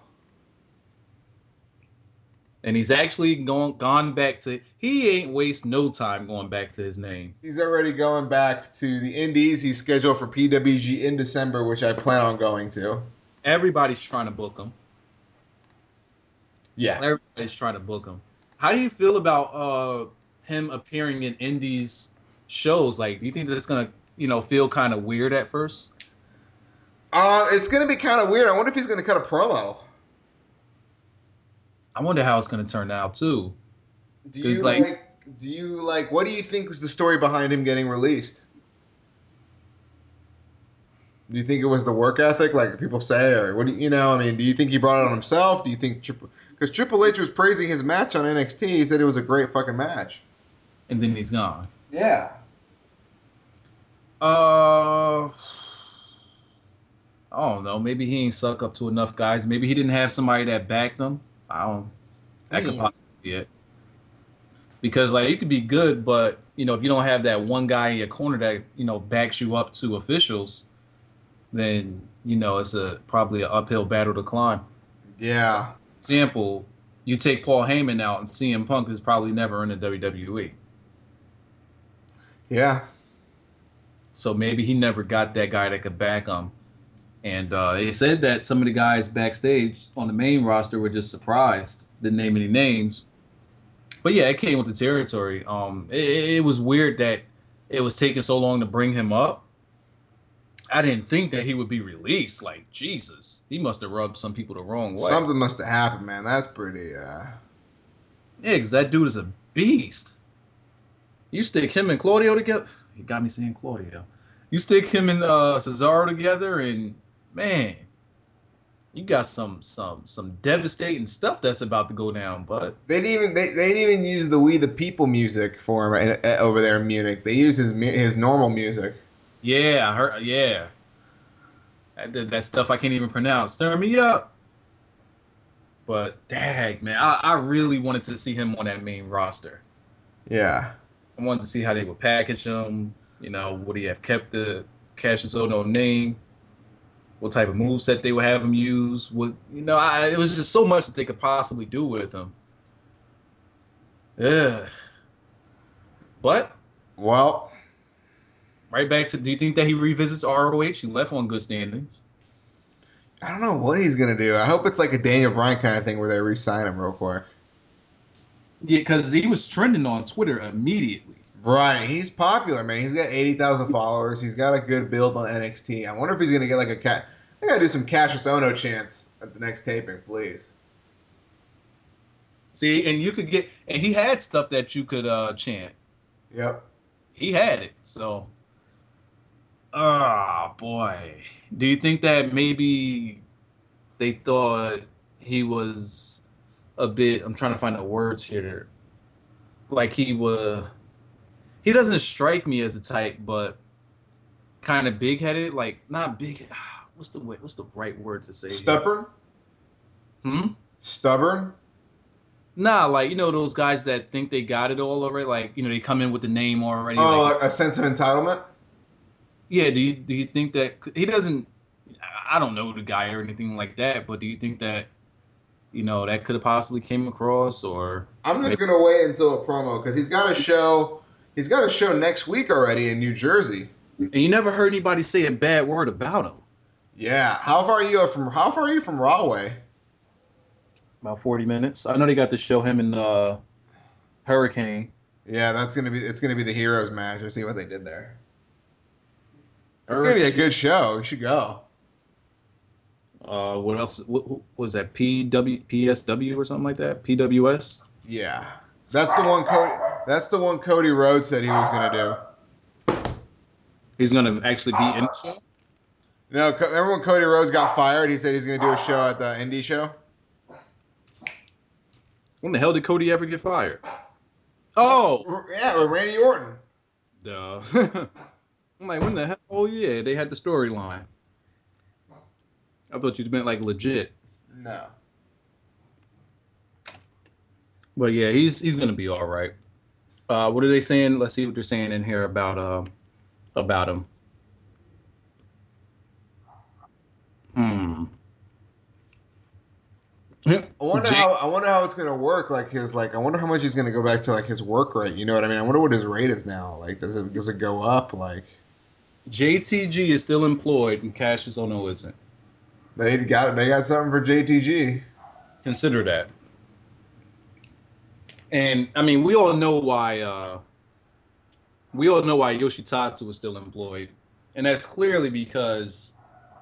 And he's actually gone back to. He ain't waste no time going back to his name. He's already going back to the Indies. He's scheduled for PWG in December, which I plan on going to. Everybody's trying to book him. Yeah. Everybody's trying to book him. How do you feel about him appearing in Indies shows? Like, do you think that's gonna, feel kind of weird at first? It's gonna be kind of weird. I wonder if he's gonna cut a promo. I wonder how it's gonna turn out too. Do you like? What do you think was the story behind him getting released? Do you think it was the work ethic, like people say, or what do you know? I mean, do you think he brought it on himself? Do you think because Triple H was praising his match on NXT, he said it was a great fucking match, and then he's gone. Yeah. I don't know. Maybe he ain't suck up to enough guys. Maybe he didn't have somebody that backed him. That could possibly be it. Because like you could be good, but if you don't have that one guy in your corner that backs you up to officials, then it's probably an uphill battle to climb. Yeah. Example, you take Paul Heyman out, and CM Punk is probably never in the WWE. Yeah. So maybe he never got that guy that could back him. And they said that some of the guys backstage on the main roster were just surprised. Didn't name any names. But yeah, it came with the territory. It was weird that it was taking so long to bring him up. I didn't think that he would be released. Like, Jesus. He must have rubbed some people the wrong way. Something must have happened, man. That's pretty, Yeah, because that dude is a beast. You stick him and Claudio together. He got me saying Claudio. You stick him and Cesaro together, and man, you got some devastating stuff that's about to go down. But they didn't even use the "We the People" music for him over there in Munich. They used his normal music. Yeah, I heard. Yeah, that stuff I can't even pronounce. Stir me up. But dang, man, I really wanted to see him on that main roster. Yeah. I wanted to see how they would package him. Would he have kept the Cassius Ohno name? What type of moveset they would have him use? It was just so much that they could possibly do with him. Yeah. But Well, right back to, do you think that he revisits ROH? He left on good standings. I don't know what he's gonna do. I hope it's like a Daniel Bryan kind of thing where they re-sign him real quick. Yeah, because he was trending on Twitter immediately. Right, he's popular, man. He's got 80,000 followers. He's got a good build on NXT. I wonder if he's gonna get like a cat. I gotta do some Cassius Ohno chants at the next taping, please. See, and you could get, and he had stuff that you could chant. Yep. He had it. So, boy, do you think that maybe they thought he was a bit? I'm trying to find the words here. Like he doesn't strike me as a type, but kind of big-headed. Like not big. What's the right word to say? Stubborn. Stubborn. Nah, like those guys that think they got it all already. Like they come in with the name already. Oh, like, a sense of entitlement. Yeah. Do you think that he doesn't? I don't know the guy or anything like that, but do you think that that could have possibly came across? Or I'm just gonna wait until a promo because he's got a show. He's got a show next week already in New Jersey. And you never heard anybody say a bad word about him. Yeah. How far are you from Rahway? About 40 minutes. I know they got to show him in Hurricane. Yeah, it's gonna be the Heroes match. Let's see what they did there. It's gonna be a good show. We should go. What else? What was that? PSW or something like that? PWS? Yeah. That's the one Cody Rhodes said he was gonna do. He's gonna actually be in the show? No, remember when Cody Rhodes got fired? He said he's gonna do a show at the indie show. When the hell did Cody ever get fired? Oh, yeah, with Randy Orton. Duh. I'm like, when the hell? Oh yeah, they had the storyline. I thought you meant like legit. No. But yeah, he's gonna be all right. What are they saying? Let's see what they're saying in here about him. Hmm. I wonder how it's gonna work. I wonder how much he's gonna go back to like his work rate. You know what I mean? I wonder what his rate is now. Like, does it go up? Like, JTG is still employed and Cassius Ono isn't. they got something for JTG. Consider that. And I mean, we all know why. We all know why Yoshitatsu is still employed, and that's clearly because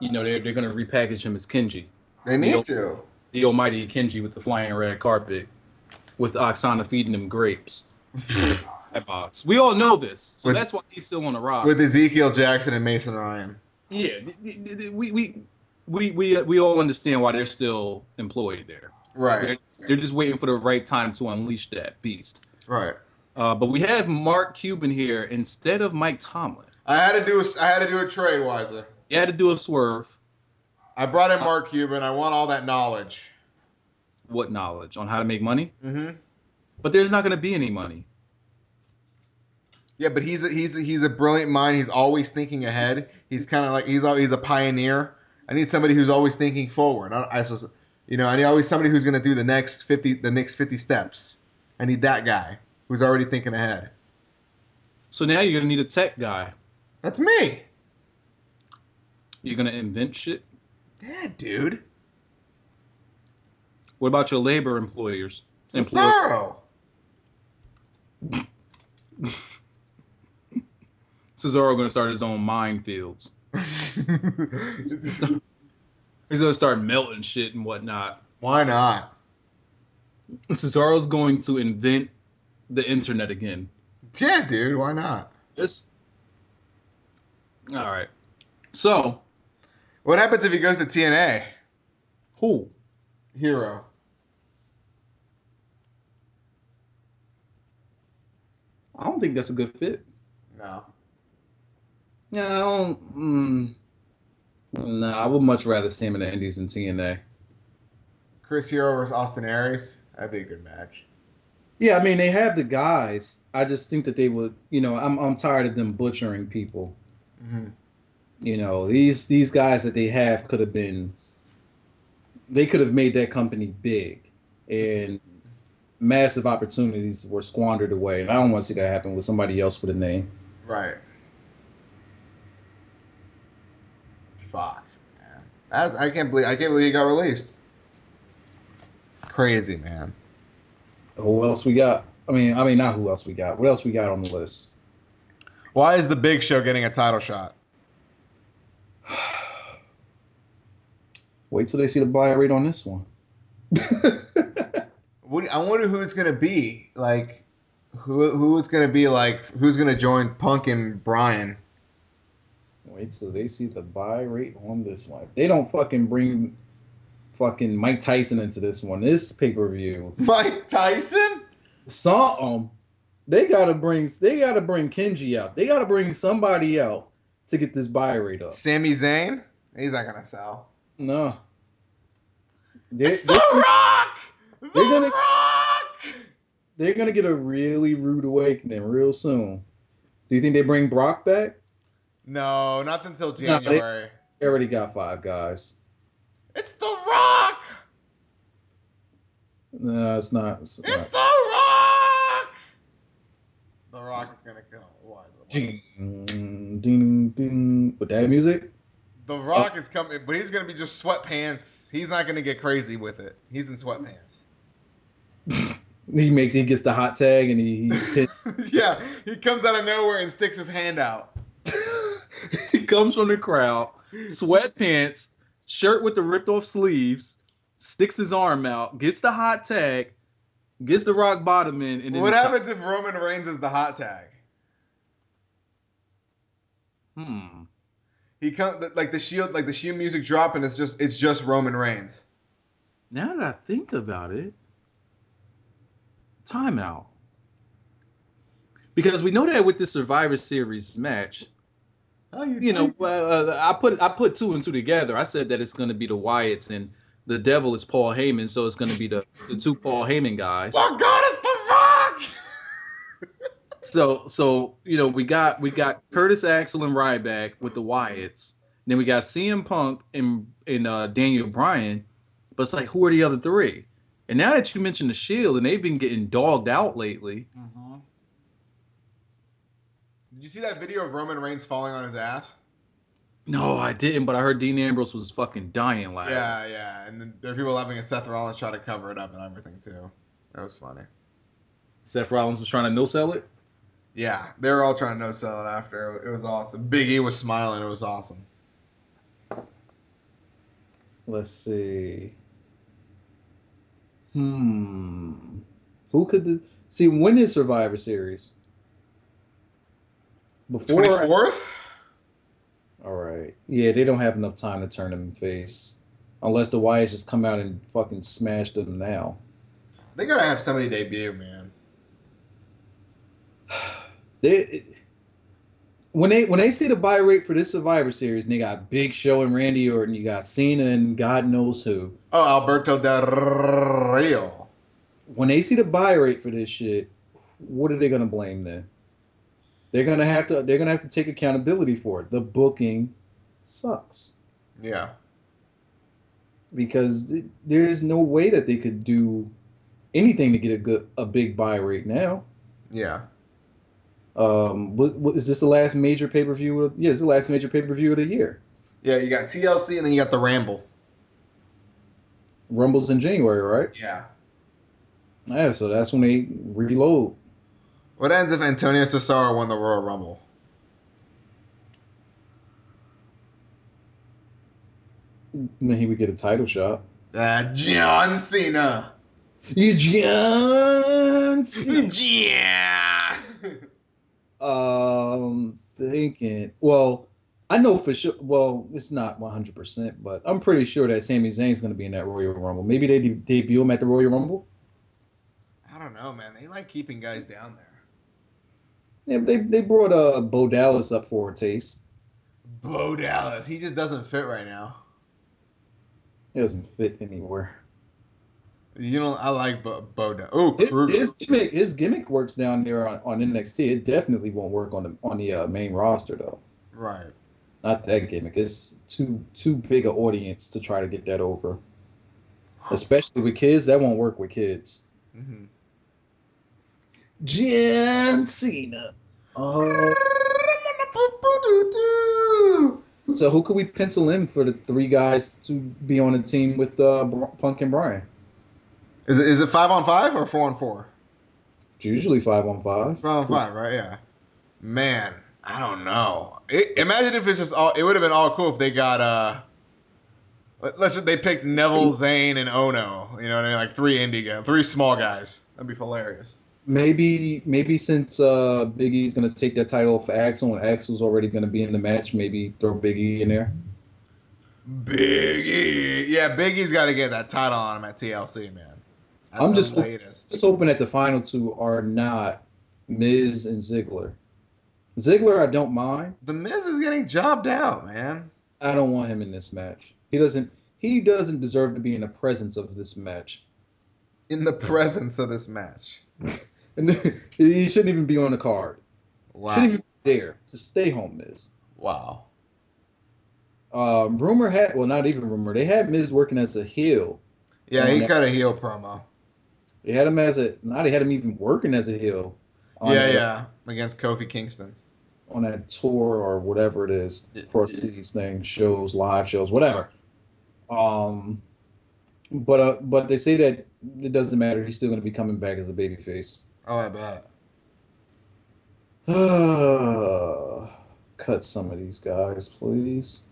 they're going to repackage him as Kenji, They the need to. the almighty Kenji with the flying red carpet, with Oksana feeding him grapes in a pie box. We all know this, so with that's why he's still on the with roster. Ezekiel Jackson and Mason Ryan. Yeah, we all understand why they're still employed there. Right. They're just waiting for the right time to unleash that beast. Right. But we have Mark Cuban here instead of Mike Tomlin. I had to do a trade, Wiser. You had to do a swerve. I brought in Mark Cuban. I want all that knowledge. What knowledge on how to make money? Mm-hmm. But there's not going to be any money. Yeah, but he's a brilliant mind. He's always thinking ahead. He's kind of like he's a pioneer. I need somebody who's always thinking forward. I need always somebody who's going to do the next 50 steps. I need that guy who's already thinking ahead. So now you're going to need a tech guy. That's me. You're going to invent shit? Yeah, dude. What about your labor employers? Cesaro. Cesaro going to start his own minefields. He's going to start melting shit and whatnot. Why not? Cesaro's going to invent the internet again. Yeah, dude. Why not? All right. So, what happens if he goes to TNA? Who? Hero. I don't think that's a good fit. No. Yeah, I don't. No, I would much rather see him in the Indies than TNA. Chris Hero versus Austin Aries. That'd be a good match. Yeah, I mean they have the guys. I just think that they would. I'm tired of them butchering people. Mm-hmm. These guys that they have could have been. They could have made that company big, and massive opportunities were squandered away. And I don't want to see that happen with somebody else with a name. Right. Fuck, man. I can't believe he got released. Crazy, man. Who else we got? I mean, not who else we got. What else we got on the list? Why is the Big Show getting a title shot? Wait till they see the buy rate on this one. I wonder who it's gonna be. Like, who it's gonna be? Like, who's gonna join Punk and Bryan? Wait till they see the buy rate on this one. If they don't fucking bring fucking Mike Tyson into this one, this pay-per-view. Mike Tyson? They gotta bring Kenji out. They gotta bring somebody out to get this buy rate up. Sami Zayn? He's not gonna sell. No. It's The Rock! The Rock! They're gonna get a really rude awakening real soon. Do you think they bring Brock back? No, not until January. No, they already got 5 guys. It's The Rock! No, it's not. It's The Rock! The Rock is gonna kill. Why is it? Ding, ding, ding. With that music? The Rock is coming, but he's gonna be just sweatpants. He's not gonna get crazy with it. He's in sweatpants. He gets the hot tag and he yeah, he comes out of nowhere and sticks his hand out. He comes from the crowd, sweatpants, shirt with the ripped off sleeves, sticks his arm out, gets the hot tag, gets the rock bottom in, and then what happens if Roman Reigns is the hot tag? He comes like the Shield music drop, and it's just Roman Reigns. Now that I think about it, timeout. Because we know that with the Survivor Series match, I put 2 and 2 together. I said that it's going to be the Wyatts and the Devil is Paul Heyman, so it's going to be the 2 Paul Heyman guys. Oh God, it's The Rock. So we got Curtis Axel and Ryback with the Wyatts, Then we got CM Punk and Daniel Bryan. But it's like, who are the other three? And now that you mentioned the Shield, and they've been getting dogged out lately. Mm-hmm. Did you see that video of Roman Reigns falling on his ass? No, I didn't, but I heard Dean Ambrose was fucking dying laughing. Yeah. And then there are people laughing at Seth Rollins try to cover it up and everything too. That was funny. Seth Rollins was trying to no-sell it? Yeah, they were all trying to no sell it after. It was awesome. Big E was smiling. It was awesome. Let's see. Who could see when is Survivor Series? Before? 24th? All right. Yeah, they don't have enough time to turn him face. Unless the Wyatts just come out and fucking smash them now. They gotta have somebody debut, man. They when they see the buy rate for this Survivor Series, and they got Big Show and Randy Orton, you got Cena and God knows who. Oh, Alberto Del Rio. When they see the buy rate for this shit, what are they gonna blame then? They're gonna have to take accountability for it. The booking sucks. Yeah. Because there's no way that they could do anything to get a big buy rate now. Yeah. What is this the last major pay per view? Yeah, it's the last major pay per view of the year. Yeah, you got TLC and then you got the Ramble. Rumble's in January, right? Yeah. Yeah, so that's when they reload. What ends if Antonio Cesaro won the Royal Rumble? Then he would get a title shot. John Cena. You John Cena. Yeah. Thinking. Well, I know for sure. Well, it's not 100%, but I'm pretty sure that Sami Zayn's going to be in that Royal Rumble. Maybe they debut him at the Royal Rumble. I don't know, man. They like keeping guys down there. Yeah, they brought Bo Dallas up for a taste. Bo Dallas. He just doesn't fit right now. He doesn't fit anywhere. You know, I like Bo Dallas. Oh, His gimmick works down there on NXT. It definitely won't work on the main roster though. Right. Not that gimmick. It's too big an audience to try to get that over. Especially with kids, that won't work with kids. Mm-hmm. John Cena. So who could we pencil in for the three guys to be on a team with Punk and Bryan? Is it 5-on-5 or 4-on-4? It's usually 5-on-5. 5-on-5, right? Yeah. Man, I don't know. Imagine if it's just all. It would have been all cool if they got let's just they picked Neville, Zayn, and Ono. You know what I mean? Like three small guys. That'd be hilarious. Maybe since Big E's gonna take that title for Axel and Axel's already gonna be in the match, maybe throw Big E in there. Big E, yeah, Big E's got to get that title on him at TLC, man. I'm just hoping that the final two are not Miz and Ziggler. Ziggler, I don't mind. The Miz is getting jobbed out, man. I don't want him in this match. He doesn't deserve to be in the presence of this match. In the presence of this match. And he shouldn't even be on the card. Wow. Shouldn't even be there. Just stay home, Miz. Wow. Not even rumor. They had Miz working as a heel. Yeah, he cut a heel promo. They had him they had him even working as a heel. Against Kofi Kingston. On that tour or whatever it is, for these things, shows, live shows, whatever. But they say that it doesn't matter. He's still going to be coming back as a babyface. Oh, I bet. Cut some of these guys, please.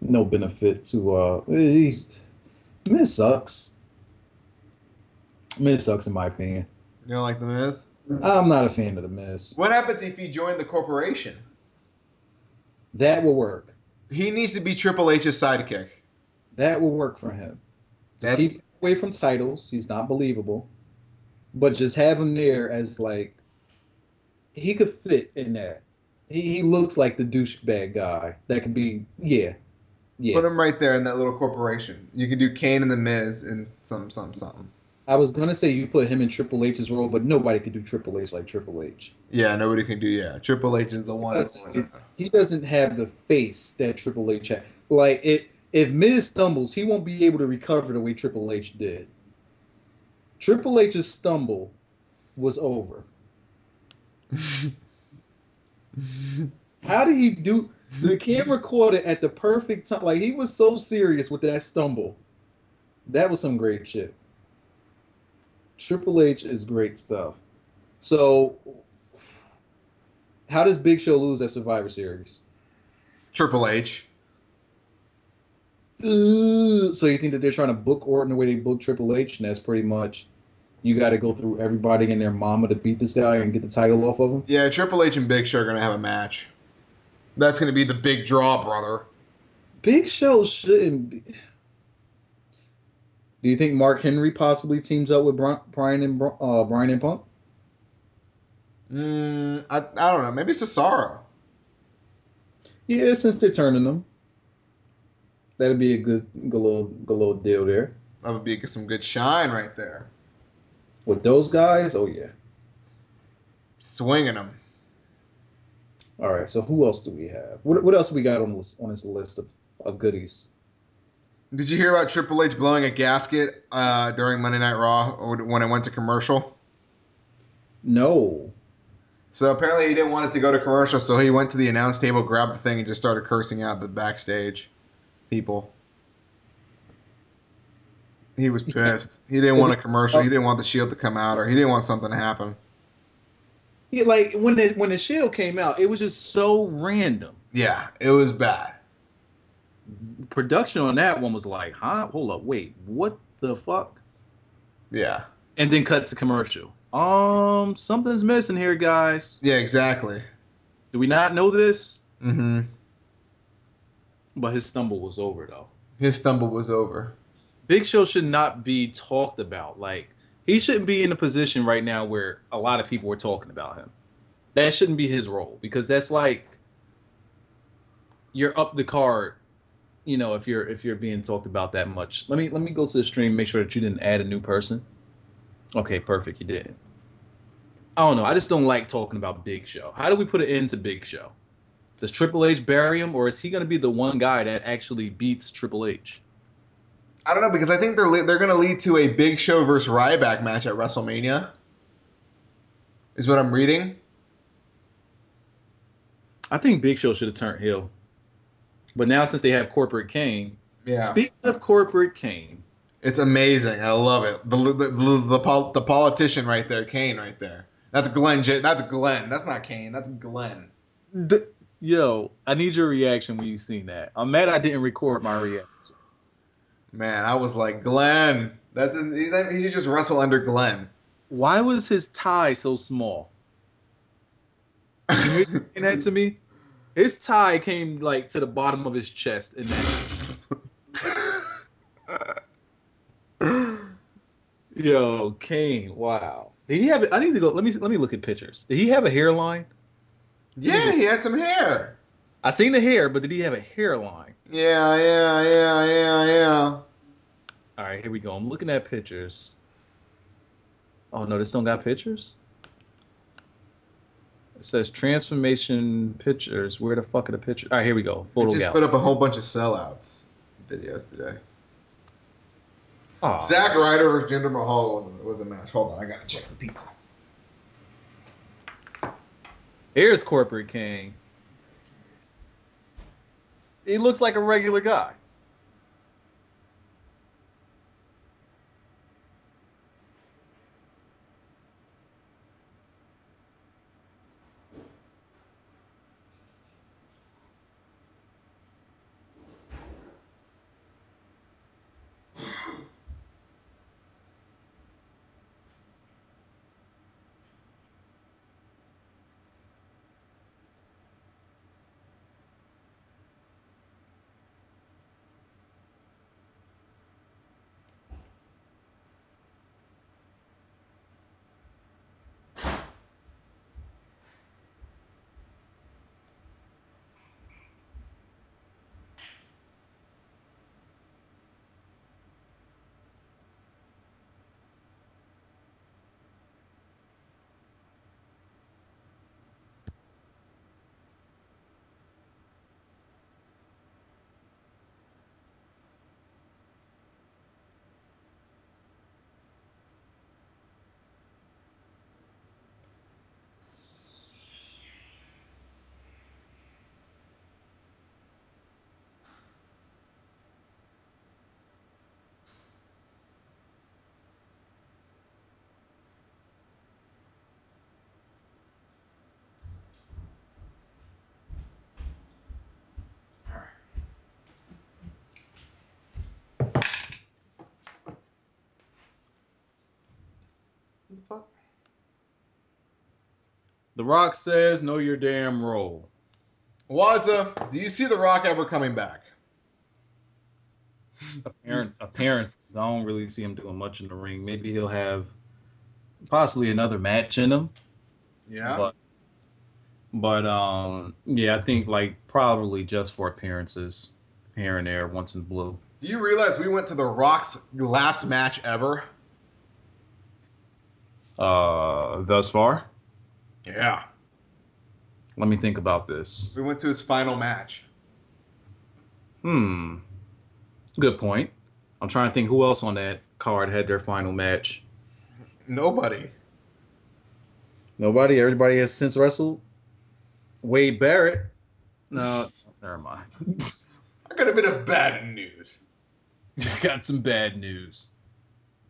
No benefit to Miz sucks. Miz sucks in my opinion. You don't like the Miz? I'm not a fan of the Miz. What happens if he joined the corporation? That will work. He needs to be Triple H's sidekick. That will work for him. Just keep away from titles. He's not believable. But just have him there as like he could fit in that. He looks like the douchebag guy. That could be yeah. Put him right there in that little corporation. You could do Kane and the Miz and something. I was gonna say you put him in Triple H's role, but nobody could do Triple H like Triple H. Yeah, nobody can do. Yeah, Triple H is the one. He doesn't have the face that Triple H had. Like if Miz stumbles, he won't be able to recover the way Triple H did. Triple H's stumble was over. How did he do? The camera caught it at the perfect time. Like he was so serious with that stumble. That was some great shit. Triple H is great stuff. So, how does Big Show lose that Survivor Series? Triple H. So you think that they're trying to book Orton the way they book Triple H, and that's pretty much you got to go through everybody and their mama to beat this guy and get the title off of him? Yeah, Triple H and Big Show are gonna have a match. That's gonna be the big draw, brother. Big Show shouldn't be. Do you think Mark Henry possibly teams up with Brian and Punk? I don't know. Maybe Cesaro. Yeah, since they're turning them, that'd be a good little deal there. That would be some good shine right there. With those guys, oh yeah. Swinging them. All right, so who else do we have? What else we got on this list of goodies? Did you hear about Triple H blowing a gasket during Monday Night Raw when it went to commercial? No. So apparently he didn't want it to go to commercial, so he went to the announce table, grabbed the thing, and just started cursing out the backstage people. He was pissed. He didn't want a commercial. He didn't want the Shield to come out, or he didn't want something to happen. Yeah, like when the Shield came out, it was just so random. Yeah, it was bad. Production on that one was like, huh? Hold up, wait, what the fuck? Yeah. And then cut to commercial. Something's missing here, guys. Yeah, exactly. Do we not know this? Mm-hmm. But his stumble was over though. His stumble was over. Big Show should not be talked about. Like he shouldn't be in a position right now where a lot of people are talking about him. That shouldn't be his role because that's like you're up the card. You know, if you're being talked about that much. Let me go to the stream, make sure that you didn't add a new person. Okay, perfect, you did. I don't know. I just don't like talking about Big Show. How do we put an end to Big Show? Does Triple H bury him, or is he going to be the one guy that actually beats Triple H? I don't know because I think they're going to lead to a Big Show versus Ryback match at WrestleMania. Is what I'm reading. I think Big Show should have turned heel. But now since they have Corporate Kane, Yeah. speaking of Corporate Kane, It's amazing. I love it. The politician right there, Kane right there. That's Glenn. That's Glenn. That's not Kane. That's Glenn. yo, I need your reaction when you seen that. I'm mad I didn't record my reaction. Man, I was like, Glenn. He should just wrestle under Glenn. Why was his tie so small? Can you explain that to me? His tie came like to the bottom of his chest in that. Yo, Kane, wow. Did he have it? I need to go. Let me look at pictures. Did he have a hairline? Yeah, he had some hair. I seen the hair, but did he have a hairline? Yeah. All right, here we go. I'm looking at pictures. Oh no, this don't got pictures. It says transformation pictures. Where the fuck are the pictures? All right, here we go. It just put up a whole bunch of sellouts videos today. Aw. Zack Ryder versus Jinder Mahal was a match. Hold on, I gotta check the pizza. Here's Corporate King. He looks like a regular guy. The Rock says, "Know your damn role." Waza, do you see The Rock ever coming back? Appearances. I don't really see him doing much in the ring. Maybe he'll have possibly another match in him. Yeah. But yeah, I think like probably just for appearances here and there, once in blue. Do you realize we went to The Rock's last match ever? Thus far, Yeah. let me think about this. We went to his final match. Good point. I'm trying to think who else on that card had their final match. Nobody. Nobody. Everybody has since wrestled. Wade Barrett. No, never mind. That could have been a bad news. Got some bad news.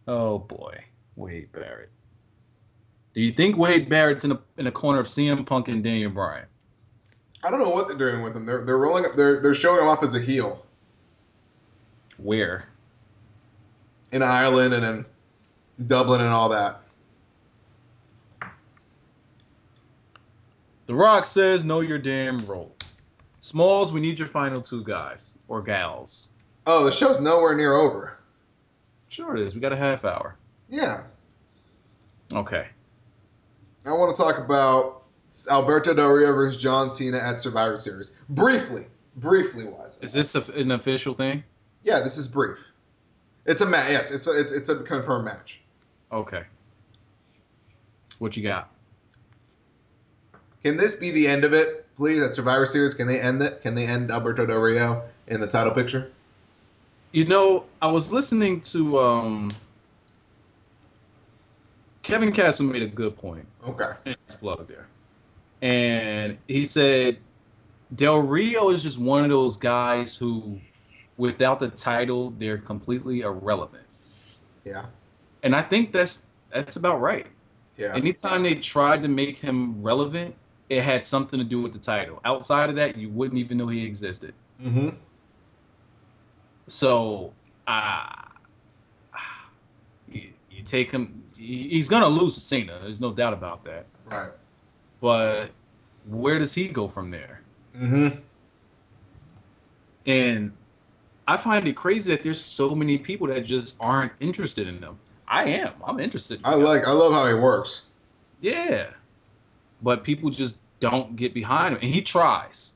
Oh boy, Wade Barrett. Do you think Wade Barrett's in a corner of CM Punk and Daniel Bryan? I don't know what they're doing with him. They're rolling up. They're showing him off as a heel Where? in Ireland and in Dublin and all that. The Rock says, "Know your damn role." Smalls, we need your final two guys or gals. Oh, the show's nowhere near over. Sure it is. We got a half hour. Yeah. Okay. I want to talk about Alberto Del Rio versus John Cena at Survivor Series. Briefly, wise. Is this an official thing? Yeah, this is brief. It's a match. Yes, it's a confirmed match. Okay. What you got? Can this be the end of it, please? At Survivor Series, can they end it? Can they end Alberto Del Rio in the title picture? You know, I was listening to Kevin Castle made a good point. Okay. Plug there, and he said Del Rio is just one of those guys who, without the title, they're completely irrelevant. Yeah. And I think that's about right. Yeah. Anytime they tried to make him relevant, it had something to do with the title. Outside of that, you wouldn't even know he existed. Mm-hmm. So, you take him. He's gonna lose to Cena. There's no doubt about that. Right. But where does he go from there? Mm-hmm. And I find it crazy that there's so many people that just aren't interested in them. I am. I'm interested. I love how he works. Yeah. But people just don't get behind him. And he tries.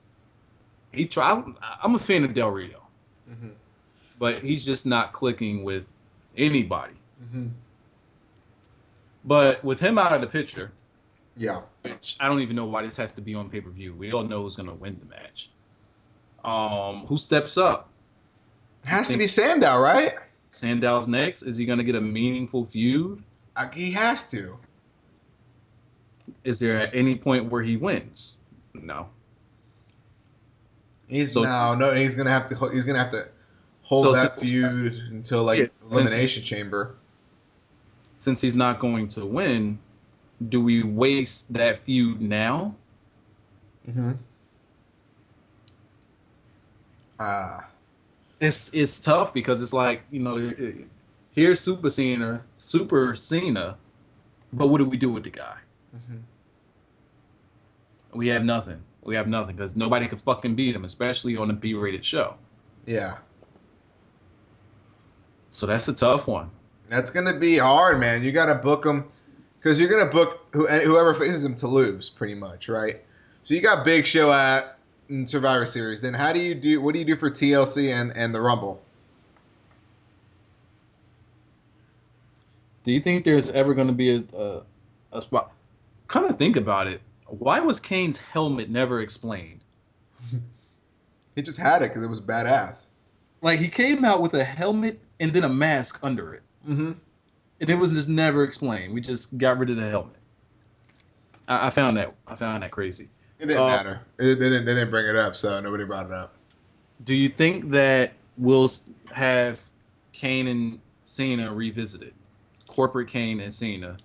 I'm a fan of Del Rio. Mm-hmm. But he's just not clicking with anybody. Mm-hmm. But with him out of the picture, Yeah. which I don't even know why this has to be on pay-per-view. We all know who's going to win the match. Who steps up? It has to be Sandow, right? Sandow's next. Is he going to get a meaningful feud? He has to. Is there at any point where he wins? No. He's gonna have to hold that feud until Elimination Chamber. Since he's not going to win, do we waste that feud now? Mm-hmm. It's tough because it's like, here's Super Cena, but what do we do with the guy? Mm-hmm. We have nothing. Because nobody can fucking beat him, especially on a B-rated show. Yeah. So that's a tough one. That's gonna be hard, man. You gotta book him because you're gonna book whoever faces him to lose, pretty much, right? So you got Big Show at Survivor Series. Then what do you do for TLC and the Rumble? Do you think there's ever going to be a spot? Kind of think about it. Why was Kane's helmet never explained? He just had it because it was badass. Like, he came out with a helmet and then a mask under it. Mm-hmm. And it was just never explained. We just got rid of the helmet. I found that crazy. It didn't matter. They didn't bring it up, so nobody brought it up. Do you think that we'll have Kane and Cena revisited? Corporate Kane and Cena,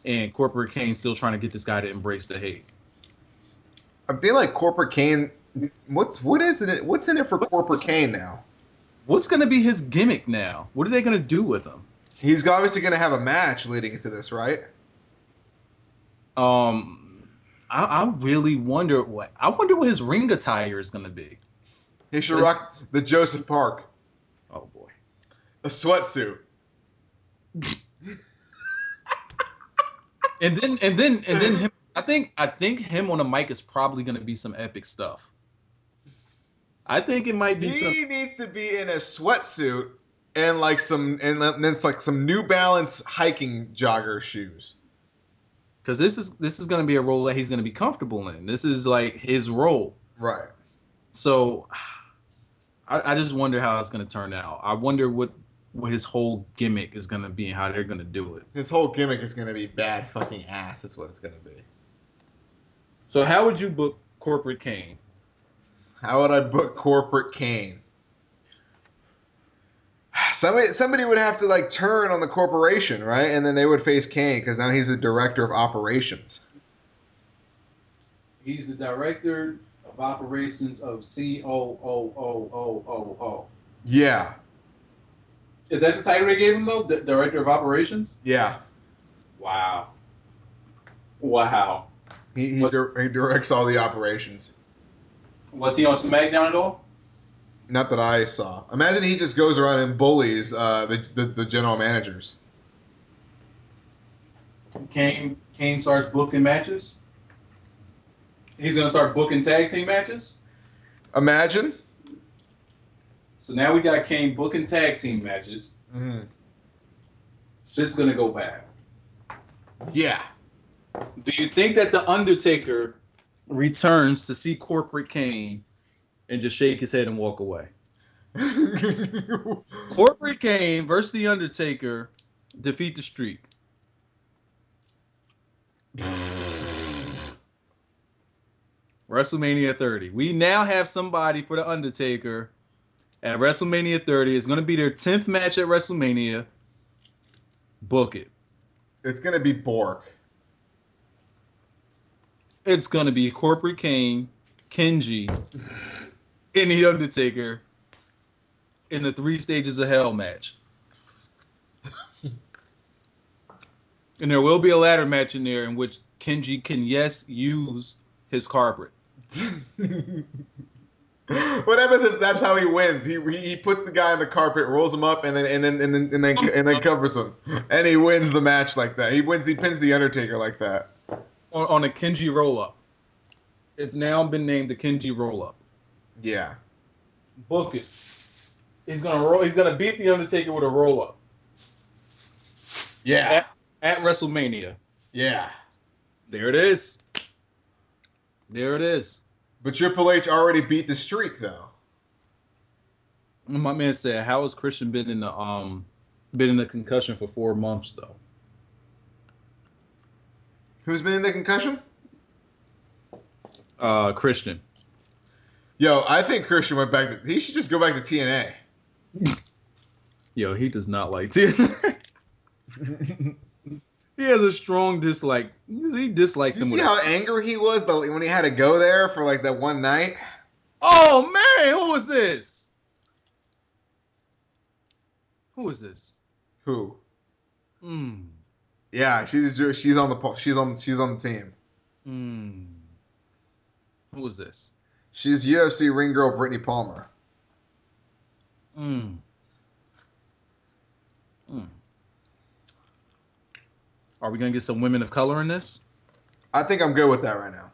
and Corporate Kane still trying to get this guy to embrace the hate. I feel like Corporate Kane. What's in it for Corporate Kane now? What's going to be his gimmick now? What are they going to do with him? He's obviously going to have a match leading into this, right? I really wonder what his ring attire is gonna be. He should rock the Joseph Park, Oh boy. a sweatsuit. And then him. I think him on the mic is probably gonna be some epic stuff. I think it might be some He needs to be in a sweatsuit and like then it's like some New Balance hiking jogger shoes. because this is gonna be a role that he's gonna be comfortable in. This is like his role. Right. So I just wonder how it's gonna turn out. I wonder what his whole gimmick is gonna be and how they're gonna do it. His whole gimmick is gonna be bad fucking ass. Is what it's gonna be. So how would you book Corporate Kane? How would I book Corporate Kane? Somebody would have to like turn on the corporation, right? And then they would face Kane because now he's the director of operations. He's the director of operations of COOOOOO. Yeah. Is that the title they gave him though? The director of operations? Yeah. Wow. Wow. He directs all the operations. Was he on SmackDown at all? Not that I saw. Imagine he just goes around and bullies the general managers. Kane starts booking matches. He's gonna start booking tag team matches. Imagine. So now we got Kane booking tag team matches. Mm-hmm. Shit's gonna go bad. Yeah. Do you think that the Undertaker returns to see Corporate Kane and just shake his head and walk away? Corporate Kane versus the Undertaker, defeat the Streak. WrestleMania 30. We now have somebody for the Undertaker at WrestleMania 30. It's going to be their 10th match at WrestleMania. Book it. It's gonna be Bork. It's going to be Corporate Kane, Kenji, and the Undertaker in the 3 Stages of Hell match. And there will be a ladder match in there in which Kenji can, yes, use his carpet. What happens if that's how he wins? He puts the guy on the carpet, rolls him up, and then covers him, and he wins the match like that. He pins the Undertaker like that On a Kenji roll up. It's now been named the Kenji roll up. Yeah. Book it. He's gonna beat the Undertaker with a roll up. Yeah. At WrestleMania. Yeah. There it is. There it is. But Triple H already beat the streak, though. My man said, "How has Christian been in the concussion for 4 months though?" Who's been in the concussion? Christian. Yo, I think Christian went back to. He should just go back to TNA. Yo, he does not like TNA. He has a strong dislike. He dislikes Did them. you see how angry he was when he had to go there for like that one night? Oh man, who is this? Who is this? Who? Hmm. Yeah, she's on the team. Hmm. Who is this? She's UFC ring girl Brittany Palmer. Hmm. Hmm. Are we gonna get some women of color in this? I think I'm good with that right now.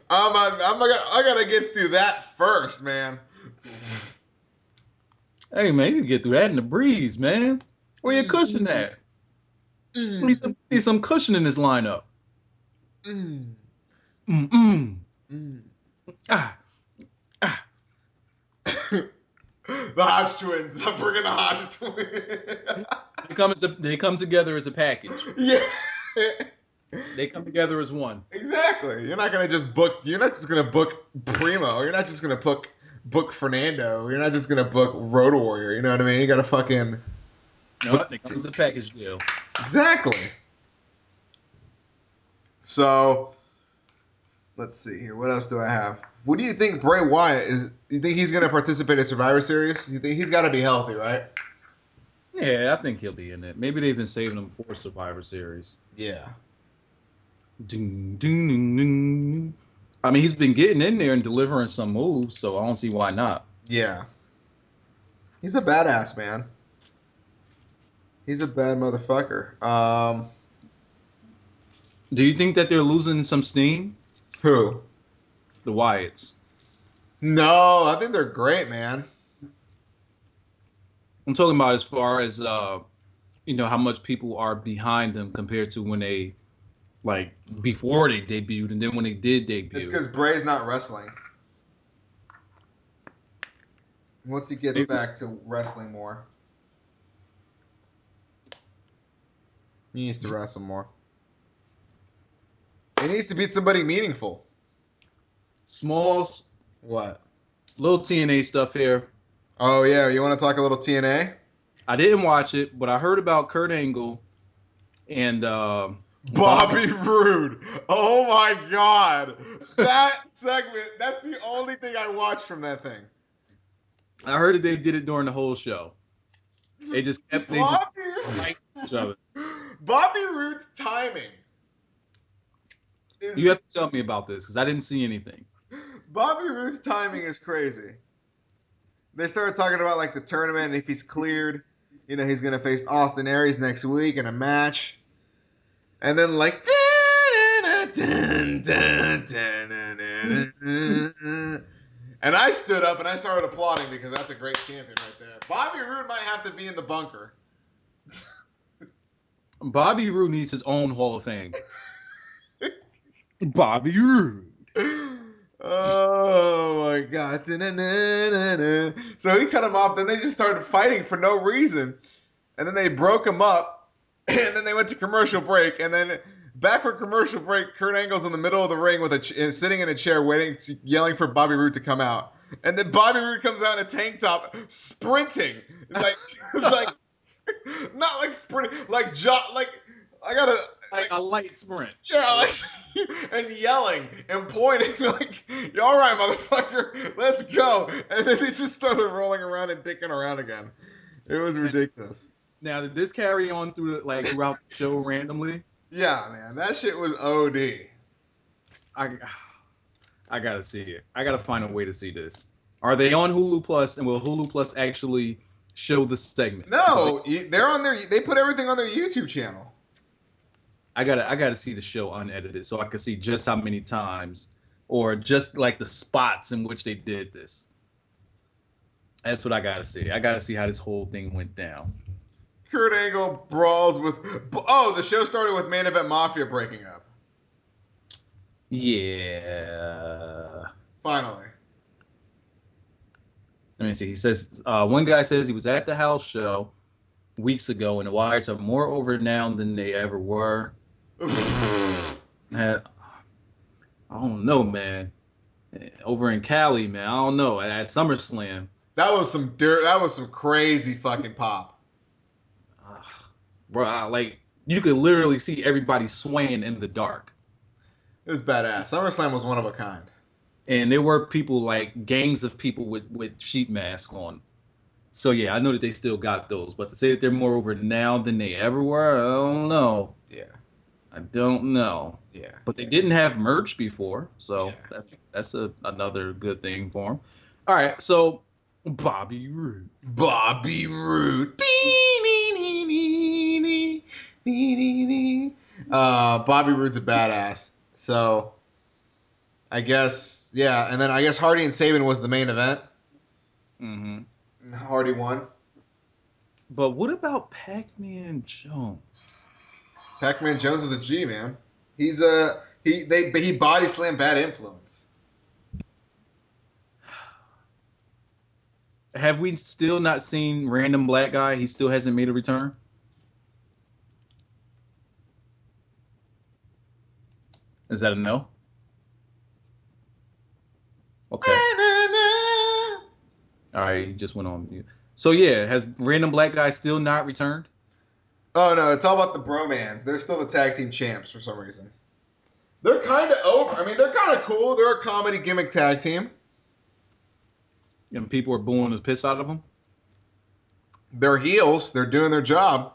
I gotta get through that first, man. Hey man, you can get through that in the breeze, man. Where your cushion at? Need some cushion in this lineup. Mm. Mm-mm. Mm. Ah. Ah. The Hodge twins. I'm bringing the Hodge twins. They come together as a package. Yeah. They come together as one. Exactly. You're not just gonna book Primo. You're not just gonna book Fernando. You're not just gonna book Road Warrior. You know what I mean? You gotta fucking. No, they come as a package deal. Exactly. So, let's see here. What else do I have? What do you think Bray Wyatt is? You think he's gonna participate in Survivor Series? You think he's got to be healthy, right? Yeah, I think he'll be in it. Maybe they've been saving him for Survivor Series. Yeah. Ding, ding, ding, ding. I mean, he's been getting in there and delivering some moves, so I don't see why not. Yeah. He's a badass, man. He's a bad motherfucker. Do you think that they're losing some steam? Who? The Wyatts. No, I think they're great, man. I'm talking about as far as how much people are behind them compared to when they like before they debuted and then when they did It's debut. because Bray's not wrestling. Once he gets Maybe, back to wrestling more, he needs to wrestle more. He needs to beat somebody meaningful. small, What? little TNA stuff here. Oh yeah, you want to talk a little TNA? I didn't watch it, but I heard about Kurt Angle and Bobby Roode. Oh my god, that segment. That's the only thing I watched from that thing. I heard that they did it during the whole show. They just Bobby. fight each other. Bobby Roode's timing You is have to tell me about this because I didn't see anything. Bobby Roode's timing is crazy. They started talking about like the tournament and if he's cleared, he's gonna face Austin Aries next week in a match. And then like and I stood up and I started applauding because that's a great champion right there. Bobby Roode might have to be in the bunker. Bobby Roode needs his own Hall of Fame. Bobby Roode. Oh my god. So he cut him off, then they just started fighting for no reason. And then they broke him up. And then they went to commercial break. And then back from commercial break, Kurt Angle's in the middle of the ring with sitting in a chair yelling for Bobby Roode to come out. And then Bobby Roode comes out in a tank top sprinting. Like not like sprinting, like I gotta Like a light sprint. yeah, and yelling and pointing like, all right, motherfucker, let's go. And then they just started rolling around and dicking around again. It was ridiculous. Now, did this carry on throughout the show randomly? Yeah, man, that shit was OD. I I gotta see it. I gotta find a way to see this. Are they on Hulu Plus, and will Hulu Plus actually show the segments? No, they're on their. They put everything on their YouTube channel. I gotta see the show unedited so I can see just how many times or just like the spots in which they did this. That's what I gotta see. I gotta see how this whole thing went down. Kurt Angle brawls with. Oh, the show started with Main Event Mafia breaking up. Yeah. Finally. Let me see. He says one guy says he was at the house show weeks ago, and the Wyatts are more over now than they ever were. I don't know, man. Over in Cali, man. I don't know. At SummerSlam. That was some dirt. That was some crazy fucking pop. Bro, like you could literally see everybody swaying in the dark. It was badass. SummerSlam was one of a kind. And there were people like gangs of people with sheet masks on. So yeah, I know that they still got those, but to say that they're more over now than they ever were, I don't know. Yeah. I don't know. Yeah. But they didn't have merch before, so Yeah. that's another good thing for them. All right, so Bobby Roode. Bobby Roode. Bobby Roode's a badass. So I guess and then I guess Hardy and Sabin was the main event. Mm-hmm. Hardy won. But what about Pac-Man Jones? Pac-Man Jones is a G, man. He's a he body slammed Bad Influence. Have we still not seen Random Black Guy? He still hasn't made a return? Is that a no? Okay. All right, he just went on mute. So yeah, has Random Black Guy still not returned? Oh no, it's all about the bromans. They're still the tag team champs for some reason. They're kind of over. I mean, they're kind of cool. They're a comedy gimmick tag team. And people are booing the piss out of him? They're heels. They're doing their job.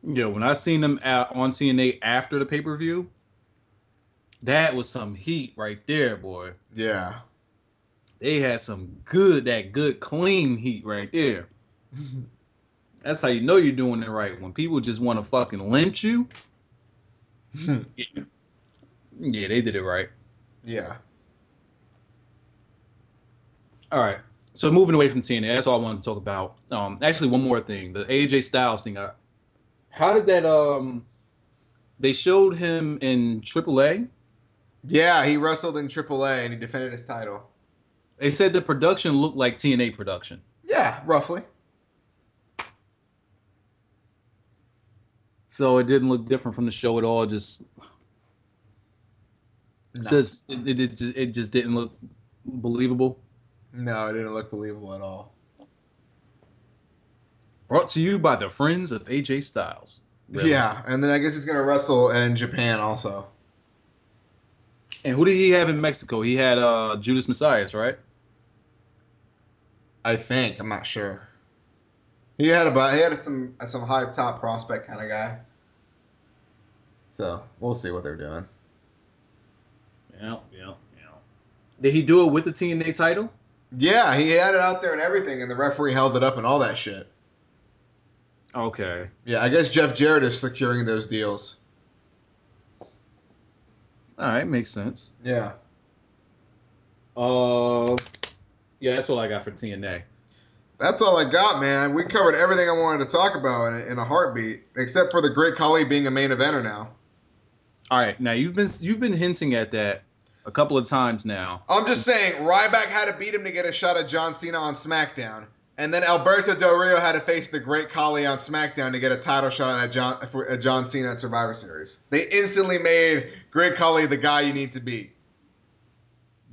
Yeah, when I seen them on TNA after the pay per view, that was some heat right there, boy. Yeah. They had that good clean heat right there. That's how you know you're doing it right. When people just want to fucking lynch you, yeah, yeah, they did it right. Yeah. All right. So moving away from TNA, that's all I wanted to talk about. Actually, one more thing, the AJ Styles thing. How did that? They showed him in AAA. Yeah, he wrestled in AAA and he defended his title. They said the production looked like TNA production. Yeah, roughly. So it didn't look different from the show at all. Just No. just it just didn't look believable. No, it didn't look believable at all. Brought to you by the friends of AJ Styles. Really? Yeah, and then I guess he's gonna wrestle in Japan also. And who did he have in Mexico? He had Judas Messias, right? I think. I'm not sure. He had some high top prospect kind of guy. So we'll see what they're doing. Yeah, yeah, yeah. Did he do it with the TNA title? Yeah, he had it out there and everything, and the referee held it up and all that shit. Okay. Yeah, I guess Jeff Jarrett is securing those deals. All right, makes sense. Yeah. Uh, yeah, that's all I got for TNA. That's all I got, man. We covered everything I wanted to talk about in a heartbeat, except for the Great Khali being a main eventer now. All right, now you've been hinting at that a couple of times now. I'm just saying, Ryback had to beat him to get a shot at John Cena on SmackDown. And then Alberto Del Rio had to face the Great Khali on SmackDown to get a title shot at John Cena at Survivor Series. They instantly made Great Khali the guy you need to beat.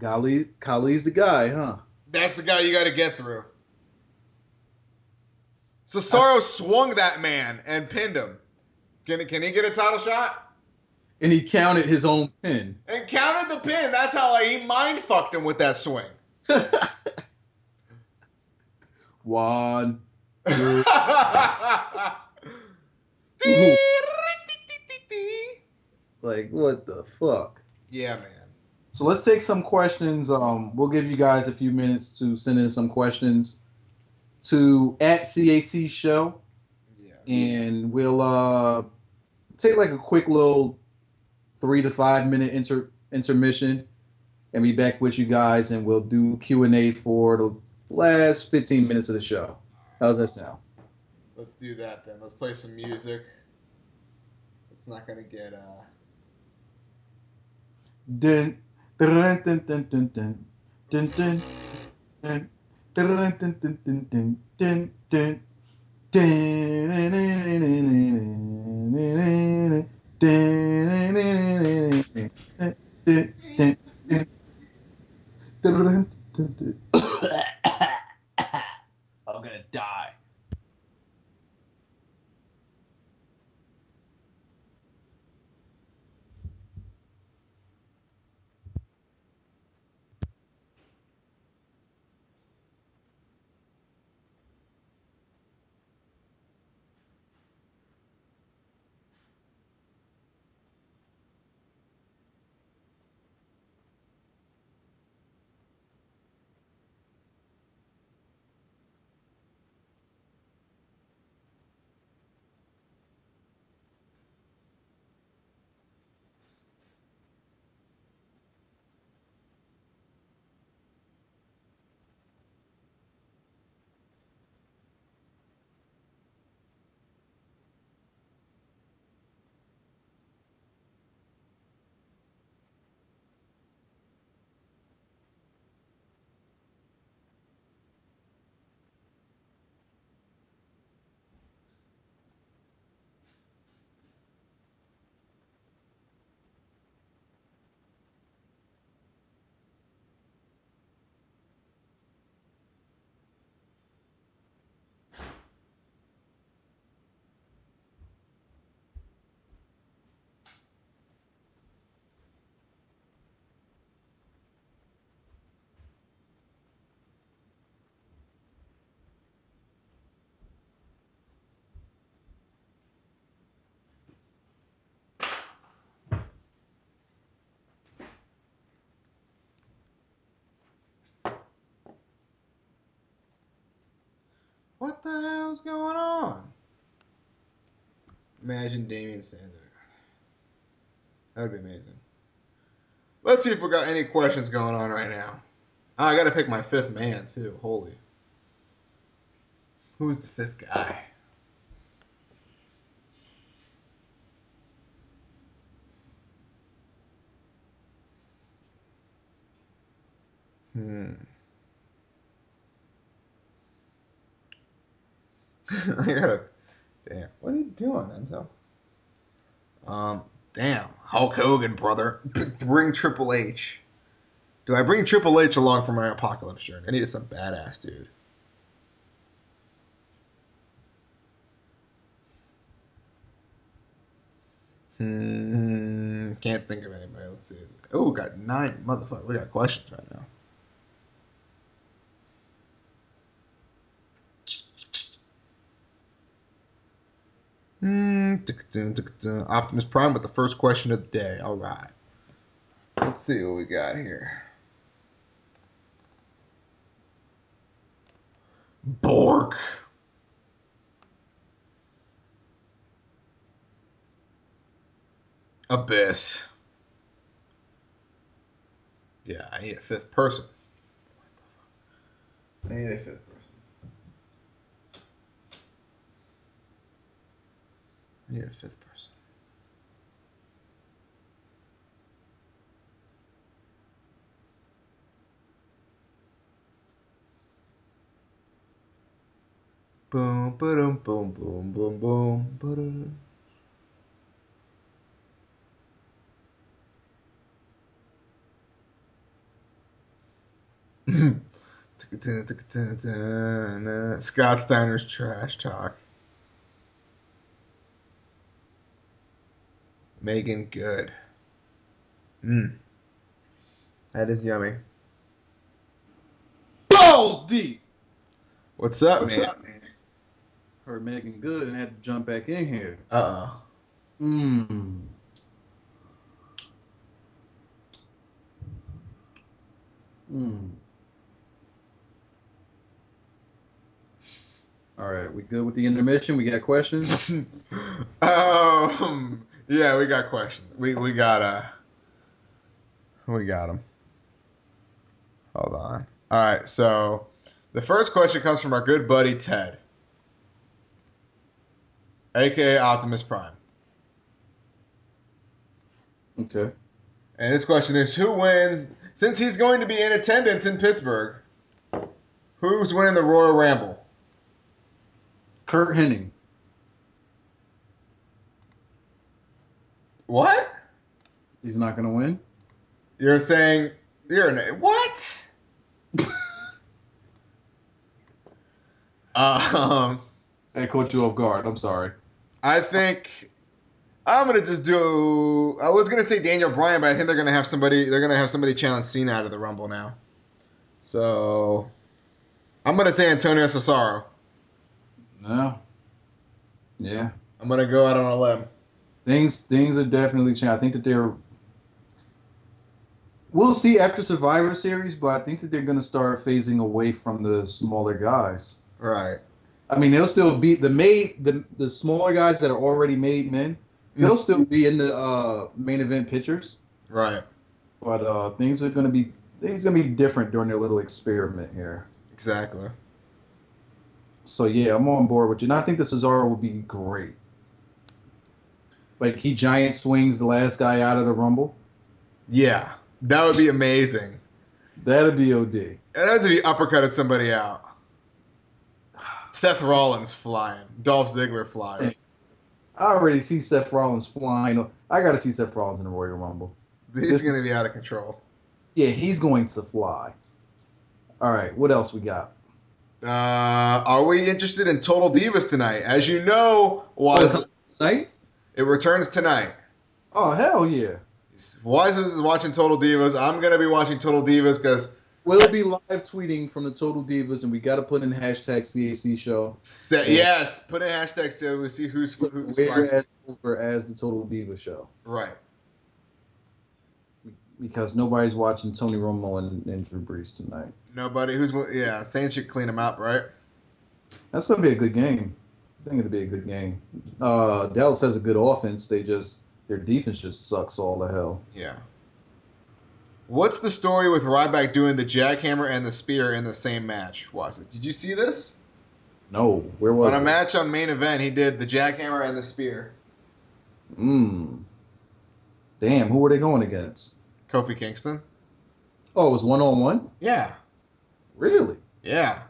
Khali's the guy, huh? That's the guy you got to get through. I, Cesaro swung that man and pinned him. Can he get a title shot? and he counted his own pin. And counted the pin. That's how he mind fucked him with that swing. One, two. Like what the fuck? Yeah, man. So let's take some questions. We'll give you guys a few minutes to send in some questions to at CACSHOW, Yeah. and we'll take like a quick little 3 to 5 minute intermission, and be back with you guys, and we'll do Q&A for the last 15 minutes of the show. How's that sound? Let's do that then. Let's play some music. It's not gonna get Dun, dun, dun, dun, dun, dun, dun, dun, dun, dun, dun, dun, dun, dun, dun, dun. I'm gonna die. What the hell's going on? Imagine Damian Sandler. That would be amazing. Let's see if we got any questions going on right now. Oh, I got to pick my fifth man, too. Holy. Who's the fifth guy? I gotta. Damn. What are you doing, Enzo? Damn. Hulk Hogan, brother. Bring Triple H. Do I bring Triple H along for my apocalypse journey? I need some badass dude. Can't think of anybody. Let's see. Oh, got 9. Motherfucker. We got questions right now. Optimus Prime with the first question of the day. All right. Let's see what we got here. Bork. Abyss. Yeah, I need a fifth person. I need a fifth person. I need a fifth person. Boom, boom, boom, boom, boom, boom, boom. Scott Steiner's trash talk. Megan Good. That is yummy. Balls deep. What's up, man? Heard Megan Good and had to jump back in here. Uh-oh. Mmm. Mmm. All right, we good with the intermission? We got questions? Yeah, we got questions. We got them. Hold on. All right, so the first question comes from our good buddy Ted, aka Optimus Prime. Okay. And his question is, who wins? Since he's going to be in attendance in Pittsburgh, who's winning the Royal Rumble? Kurt Hennig. What? He's not going to win? You're saying what? I caught you off guard. I'm sorry. I think I'm gonna just do. I was gonna say Daniel Bryan, but I think they're gonna have somebody. They're gonna have somebody challenge Cena out of the Rumble now. So I'm gonna say Antonio Cesaro. No. Yeah. I'm gonna go out on a limb. Things are definitely changing. I think that they're. We'll see after Survivor Series, but I think that they're going to start phasing away from the smaller guys. Right. I mean, they'll still be the smaller guys that are already made men. They'll still be in the main event pictures. Right. But things are going to be different during their little experiment here. Exactly. So yeah, I'm on board with you. And I think the Cesaro would be great. Like he giant swings the last guy out of the Rumble. Yeah, that would be amazing. That'd be OD. And that's if he uppercutted somebody out. Seth Rollins flying. Dolph Ziggler flies. I already see Seth Rollins flying. I got to see Seth Rollins in the Royal Rumble. He's going to be out of control. Yeah, he's going to fly. All right, what else we got? Are we interested in Total Divas tonight? As you know, Tonight? It returns tonight. Oh, hell yeah. Wise is watching Total Divas. I'm going to be watching Total Divas because we'll be live tweeting from the Total Divas, and we got to put in hashtag CACSHOW. Yes, put in hashtag so we see who's over as the Total Diva Show. Right. Because nobody's watching Tony Romo and Drew Brees tonight. Nobody. Saints should clean them up, right? That's gonna be a good game. I think it'll be a good game. Dallas has a good offense. Their defense just sucks all the hell. Yeah. What's the story with Ryback doing the jackhammer and the spear in the same match? Was it? Did you see this? No, where On a was it? match on main event, he did the jackhammer and the spear. Mmm. Damn, who were they going against? Kofi Kingston. Oh, it was 1-on-1? Yeah. Really? Yeah.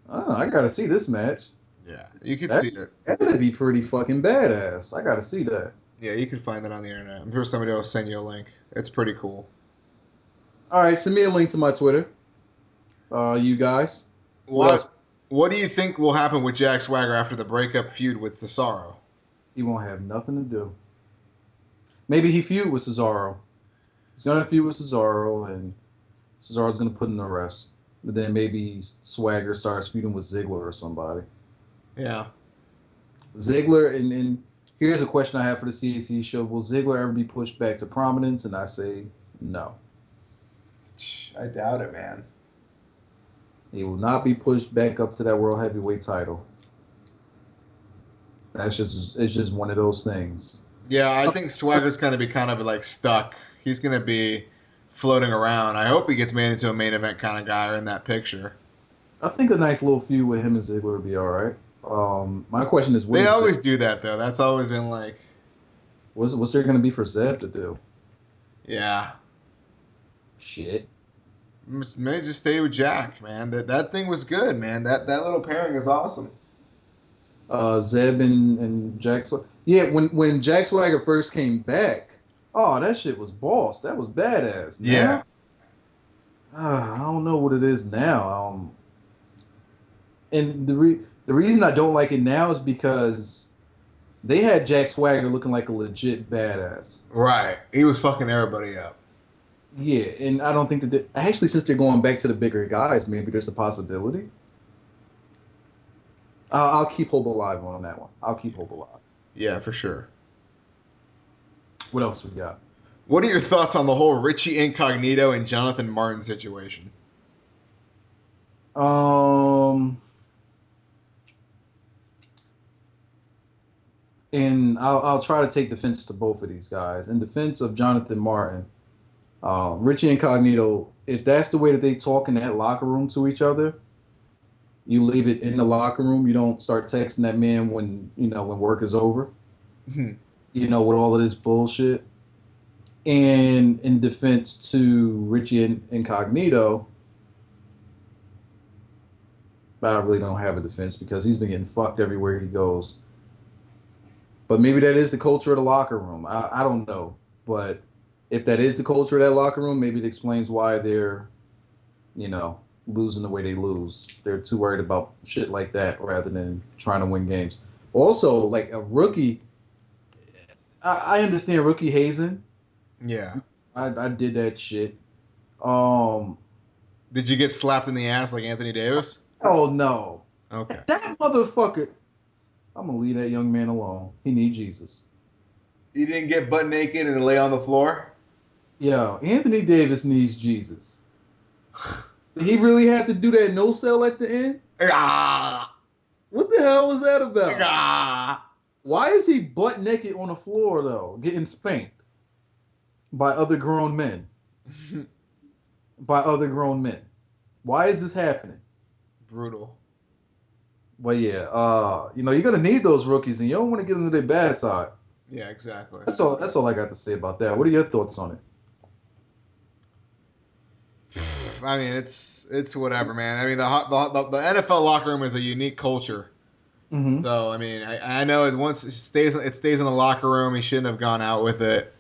Oh, I gotta see this match. Yeah. You could see That's it. That'd be pretty fucking badass. I gotta see that. Yeah, you could find that on the internet. I'm sure somebody will send you a link. It's pretty cool. All right, send me a link to my Twitter. You guys. What else? What do you think will happen with Jack Swagger after the breakup feud with Cesaro? He won't have nothing to do. Maybe he feud with Cesaro. He's gonna feud with Cesaro, and Cesaro's gonna put him to rest. But then maybe Swagger starts feuding with Ziggler or somebody. Yeah. Ziggler, and here's a question I have for the CAC show: will Ziggler ever be pushed back to prominence? And I say no. I doubt it, man. He will not be pushed back up to that world heavyweight title. It's just one of those things. Yeah, I think Swagger's going to be kind of like stuck. He's going to be floating around. I hope he gets made into a main event kind of guy or in that picture. I think a nice little feud with him and Ziggler would be all right. My question is, They always do that, though. That's always been like, what's there going to be for Zeb to do? yeah, Shit. maybe just stay with Jack, man. That thing was good, man. That little pairing is awesome. Zeb and Jack Swagger. Yeah, when Jack Swagger first came back, oh, that shit was boss. That was badass. Yeah. Now, I don't know what it is now. And the reason I don't like it now is because they had Jack Swagger looking like a legit badass. Right. He was fucking everybody up. Yeah, and I don't think actually, since they're going back to the bigger guys, maybe there's a possibility. I'll keep hope alive on that one. I'll keep hope alive. Yeah, for sure. What else we got? What are your thoughts on the whole Richie Incognito and Jonathan Martin situation? Um, and I'll try to take defense to both of these guys. In defense of Jonathan Martin, Richie Incognito, if that's the way that they talk in that locker room to each other, you leave it in the locker room. You don't start texting that man when work is over. With all of this bullshit. And in defense to Richie Incognito, I really don't have a defense because he's been getting fucked everywhere he goes. But maybe that is the culture of the locker room. I don't know. But if that is the culture of that locker room, maybe it explains why they're, losing the way they lose. They're too worried about shit like that rather than trying to win games. Also, like a rookie, I understand rookie hazing. Yeah. I did that shit. Did you get slapped in the ass like Anthony Davis? Oh no. Okay. That motherfucker. I'm gonna leave that young man alone. He need Jesus. You didn't get butt naked and lay on the floor? Yo, Anthony Davis needs Jesus. Did he really have to do that no sell at the end? Ah, What the hell was that about? ah. Why is he butt naked on the floor though, getting spanked by other grown men? By other grown men. Why is this happening? Brutal. But yeah, you're gonna need those rookies, and you don't want to get into their bad side. Yeah, exactly. That's all I got to say about that. What are your thoughts on it? I mean, it's whatever, man. I mean, the NFL locker room is a unique culture. Mm-hmm. So I mean, I know once it stays in the locker room. He shouldn't have gone out with it,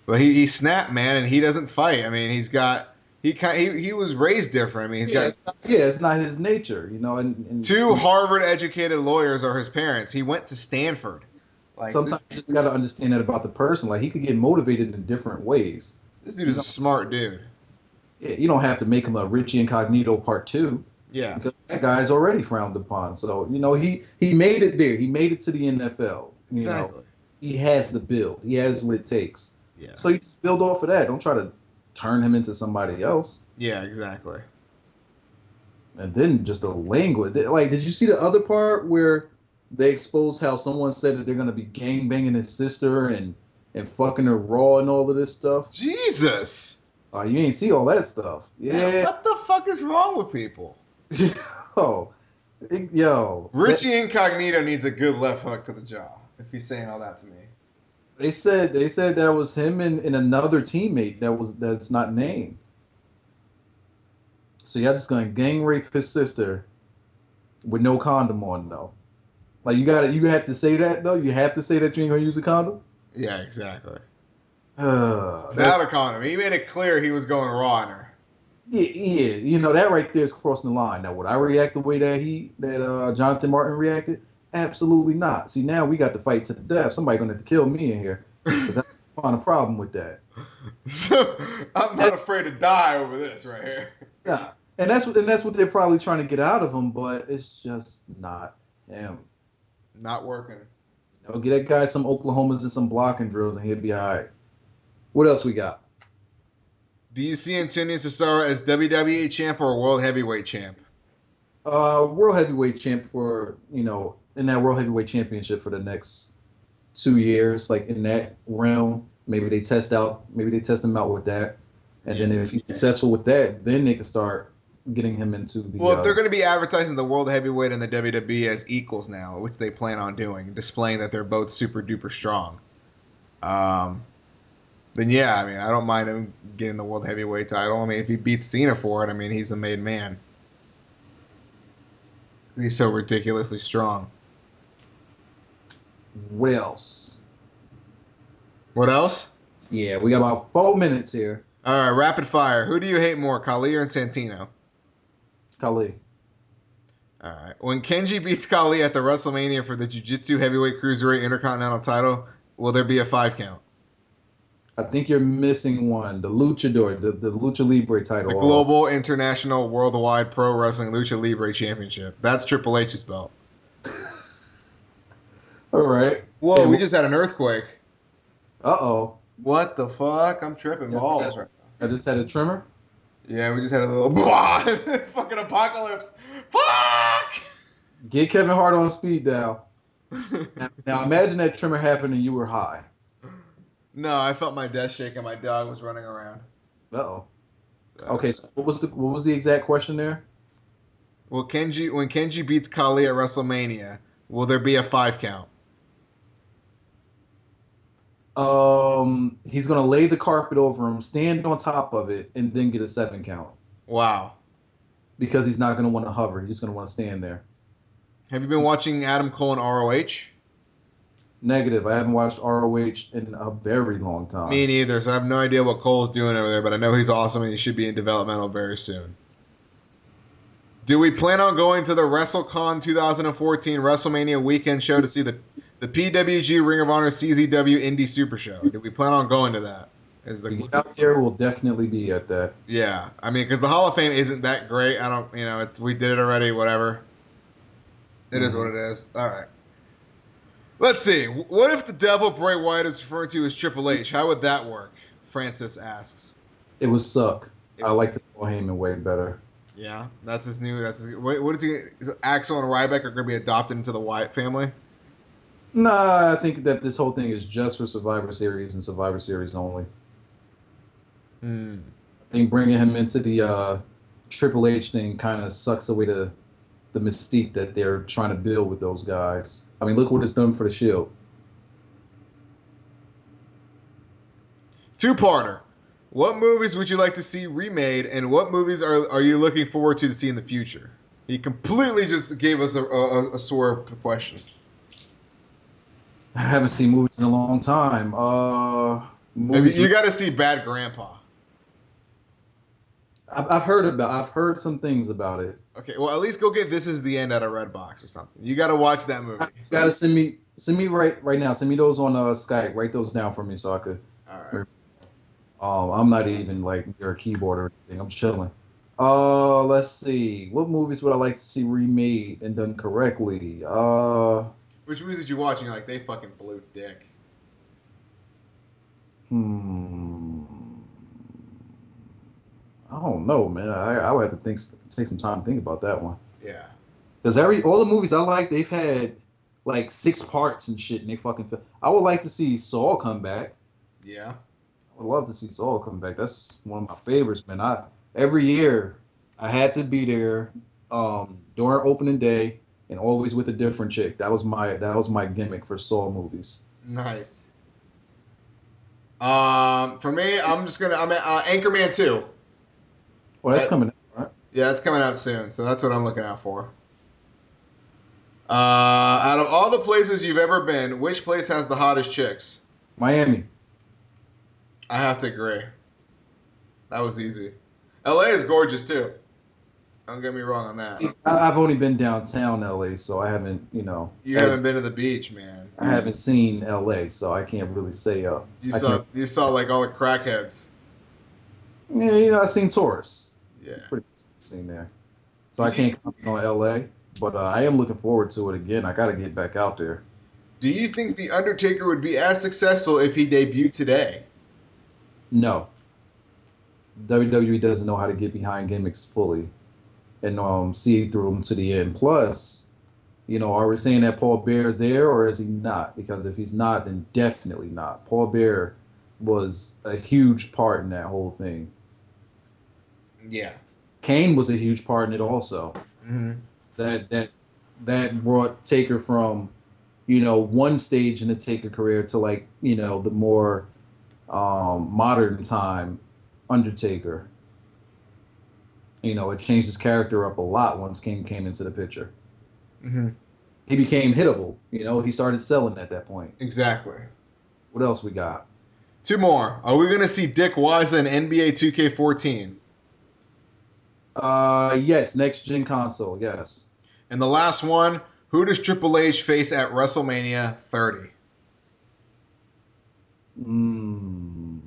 but he snapped, man, and he doesn't fight. I mean, he was raised different. I mean, It's not his nature, and two Harvard educated lawyers are his parents. He went to Stanford. Like sometimes you just got to understand that about the person. Like he could get motivated in different ways. This dude is a smart dude. Yeah, you don't have to make him a Richie Incognito part 2. Yeah. Because that guy's already frowned upon. So, he made it there. He made it to the NFL. Exactly. He has the build. He has what it takes. Yeah. So you just build off of that. Don't try to turn him into somebody else. Yeah, exactly. And then just the language. Like, did you see the other part where they exposed how someone said that they're gonna be gang banging his sister and fucking her raw and all of this stuff? Jesus. You ain't see all that stuff. Yeah, Yeah. what the fuck is wrong with people? yo, that Richie Incognito needs a good left hook to the jaw if he's saying all that to me. they said that was him and another teammate that's not named. So y'all just gonna gang rape his sister with no condom on though. Like you have to say that though. You have to say that you ain't gonna use a condom. Yeah, exactly. Without That's a condom. He made it clear he was going raw on her. yeah. You know that right there is crossing the line. Now would I react the way that Jonathan Martin reacted? Absolutely not. See now we got to fight to the death. Somebody gonna have to kill me in here because I find a problem with that. So I'm not afraid to die over this right here. Yeah, and that's what they're probably trying to get out of him, but it's just not him. Not working. Get that guy some Oklahomas and some blocking drills, and he'll be all right. What else we got? Do you see Antonio Cesaro as WWE champ or world heavyweight champ? World heavyweight champ for in that world heavyweight championship for the next 2 years, like in that realm. Maybe they test him out with that, and then if he's successful with that, then they can start getting him into the. Well, if they're going to be advertising the world heavyweight and the WWE as equals now, which they plan on doing, displaying that they're both super duper strong, then yeah, I mean, I don't mind him getting the world heavyweight title. I mean, if he beats Cena for it, I mean, he's a made man. He's so ridiculously strong. What else? What else? Yeah, we got about 4 minutes here. All right, rapid fire. Who do you hate more, Khali or Santino? Kali. All right. When Kenji beats Khali at the WrestleMania for the Jiu-Jitsu Heavyweight Cruiserweight Intercontinental title, will there be a 5 count? I think you're missing one. The Luchador, the Lucha Libre The title. Global International Worldwide Pro Wrestling Lucha Libre Championship. That's Triple H's belt. All right. Whoa, we just had an earthquake. Uh-oh. What the fuck? I'm tripping balls right I just had a tremor. now. Yeah, we just had a little fucking apocalypse. Fuck! Get Kevin Hart on speed dial. Now imagine that tremor happened and you were high. No, I felt my desk shake and my dog was running around. Uh-oh. So, Okay, so what was the exact question there? well, when Kenji beats Khali at WrestleMania, will there be a 5 count? He's gonna lay the carpet over him, stand on top of it, and then get a 7 count. Wow. Because he's not gonna want to hover. He's just gonna want to stand there. Have you been watching Adam Cole and ROH? Negative. I haven't watched ROH in a very long time. Me neither, so I have no idea what Cole's doing over there, but I know he's awesome and he should be in developmental very soon. Do we plan on going to the WrestleCon 2014 WrestleMania weekend show to see the PWG Ring of Honor CZW Indie Super Show? Do we plan on going to that? If we get out there, we'll definitely be at that. Yeah, I mean, because the Hall of Fame isn't that great. I don't, we did it already. Whatever. It is what it is. All right. Let's see. What if the devil Bray Wyatt is referred to as Triple H? How would that work? Francis asks. It would suck. I like the Paul Heyman way better. Yeah, that's his new. What is he? Axel and Ryback are going to be adopted into the Wyatt family. Nah, I think that this whole thing is just for Survivor Series and Survivor Series only. I think bringing him into the Triple H thing kind of sucks away the mystique that they're trying to build with those guys. I mean, look what it's done for the Shield. Two-parter. What movies would you like to see remade, and what movies are you looking forward to see in the future? He completely just gave us a swerve question. I haven't seen movies in a long time. You got to see Bad Grandpa. I've heard some things about it. Okay, well at least go get This Is the End out of Redbox or something. You got to watch that movie. You gotta send me right now. Send me those on Skype. Write those down for me so I could. All right. I'm not even like near a keyboard or anything. I'm chilling. Let's see. What movies would I like to see remade and done correctly? Which movies did you watch and you're like, they fucking blew dick? I don't know, man. I would have to take some time to think about that one. Yeah. Because all the movies I like, they've had like 6 parts and shit, and they fucking. I would like to see Saul come back. Yeah. I would love to see Saul come back. That's one of my favorites, man. Every year I had to be there during opening day and always with a different chick. That was my gimmick for Saul movies. Nice. For me, I'm Anchorman 2. Well, that's That coming out, right? Yeah, it's coming out soon, so that's what I'm looking out for. Out of all the places you've ever been, which place has the hottest chicks? Miami. I have to agree. That was easy. LA is gorgeous too. Don't get me wrong on that. I've only been downtown LA, so I haven't, You haven't been to the beach, man. I haven't seen LA, so I can't really say. You I saw can't. you saw like all the crackheads. Yeah, I've seen tourists. Yeah. Pretty much seen there. So Do I you can't comment on LA, but I am looking forward to it again. I got to get back out there. do you think the Undertaker would be as successful if he debuted today? No, WWE doesn't know how to get behind gimmicks fully and see through them to the end. Plus, are we saying that Paul Bear is there or is he not? Because if he's not, then definitely not. Paul Bear was a huge part in that whole thing. Yeah. Kane was a huge part in it also. Mm-hmm. That brought Taker from one stage in the Taker career to like the more modern time Undertaker. It changed his character up a lot once Kane came into the picture. Mm-hmm. He became hittable. He started selling at that point. Exactly. What else we got? Two more. Are we gonna see Dick Wise in NBA 2K14? Yes, next gen console. Yes. And the last one, who does Triple H face at WrestleMania 30? Mm,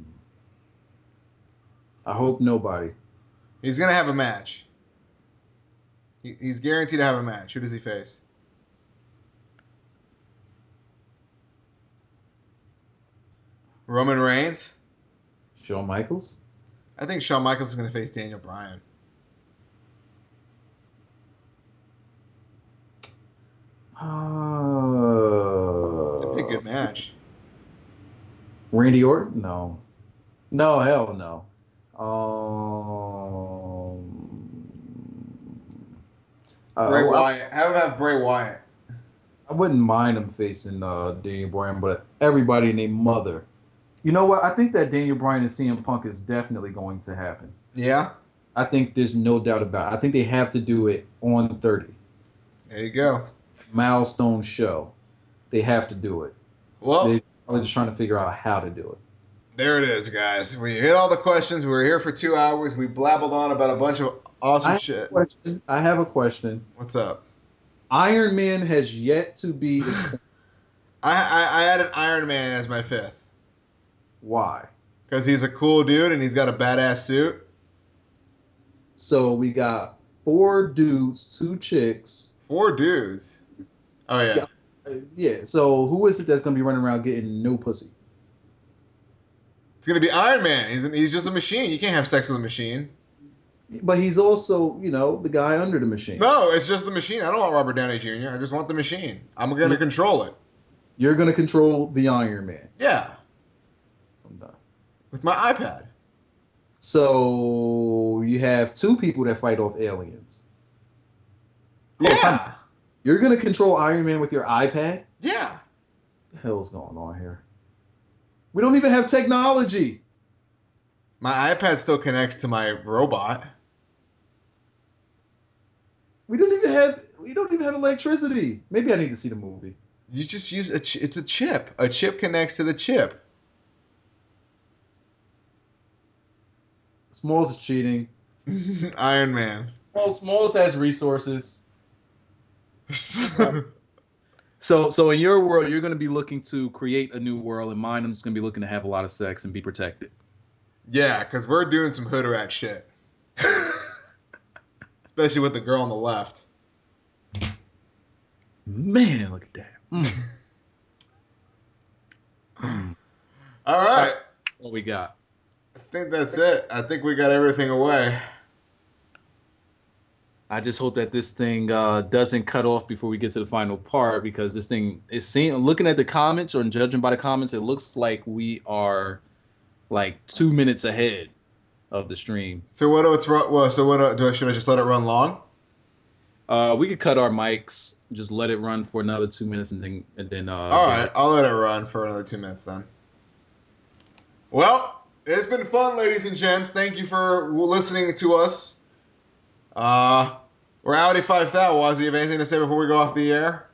I hope nobody. He's gonna have a match. He's guaranteed to have a match. Who does he face? Roman Reigns? Shawn Michaels. I think Shawn Michaels is gonna face Daniel Bryan. That'd be a good match. Randy Orton? No. No, hell no. Bray I, Wyatt. Have him have Bray Wyatt. I wouldn't mind him facing Daniel Bryan, but everybody and their mother. You know what? I think that Daniel Bryan and CM Punk is definitely going to happen. Yeah? I think there's no doubt about it. I think they have to do it on 30. There you go. Milestone show. They have to do it. They're Well, probably just trying to figure out how to do it. there it is, guys. We hit all the questions. We were here for 2 hours. We blabbled on about a bunch of awesome shit. I have a question. What's up? Iron Man has yet to be explained. I added Iron Man as my fifth. Why. Because he's a cool dude and he's got a badass suit. So we got 4 dudes, 2 chicks. 4 dudes. Oh, yeah. Yeah. So who is it that's gonna be running around getting no pussy? It's going to be Iron Man. He's just a machine. You can't have sex with a machine. But he's also, the guy under the machine. No, it's just the machine. I don't want Robert Downey Jr. I just want the machine. I'm going to control it. You're gonna control the Iron Man. Yeah. I'm done. With my iPad. So you have 2 people that fight off aliens. Yeah. You're gonna control Iron Man with your iPad? Yeah. What the hell's going on here? We don't even have technology. My iPad still connects to my robot. We don't even have electricity. Maybe I need to see the movie. You just use it's a chip. A chip connects to the chip. Smalls is cheating. Iron Man. Smalls has resources. So in your world, you're going to be looking to create a new world, and mine, I'm just going to be looking to have a lot of sex and be protected. Yeah, because we're doing some hood rat shit. Especially with the girl on the left. Man, look at that. All right. What we got? think that's it. I think we got everything away. I just hope that this thing doesn't cut off before we get to the final part, because this thing is seen. Looking at the comments or judging by the comments, it looks like we are like 2 minutes ahead of the stream. So what? Should I just let it run long? We could cut our mics, just let it run for another 2 minutes, and then. All right, I'll let it run for another 2 minutes then. Well, it's been fun, ladies and gents. Thank you for listening to us. We're Audi 5000. Wazzy, you have anything to say before we go off the air?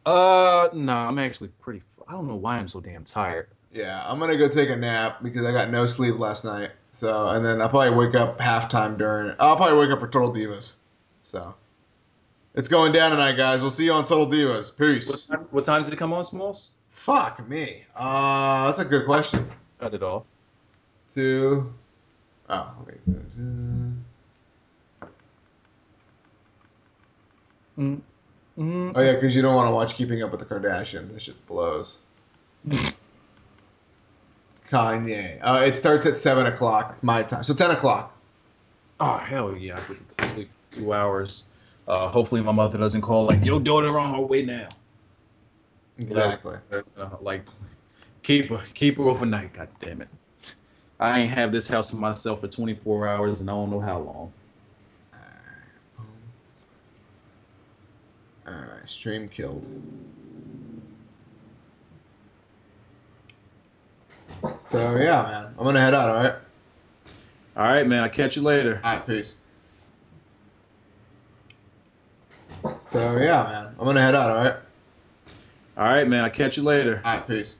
No, I'm actually pretty. I don't know why I'm so damn tired. Yeah, I'm gonna go take a nap because I got no sleep last night. So, and then I'll probably wake up halftime during. I'll probably wake up for Total Divas. So, it's going down tonight, guys. We'll see you on Total Divas. Peace. What time did it come on, Smalls? Fuck me. That's a good question. Cut it off. Two. Oh, wait. Oh yeah, because you don't want to watch Keeping Up with the Kardashians. That shit blows. Kanye. It starts at 7:00 my time, so 10:00. Oh hell yeah! I could sleep for 2 hours. Hopefully my mother doesn't call like your daughter on her way now. Exactly. Like keep her overnight. God damn it! I ain't have this house to myself for 24 hours, and I don't know how long. All right, stream killed. So, yeah, man. I'm going to head out, all right? All right, man. I'll catch you later. All right, peace. So, yeah, man. I'm going to head out, all right? All right, man. I'll catch you later. All right, peace.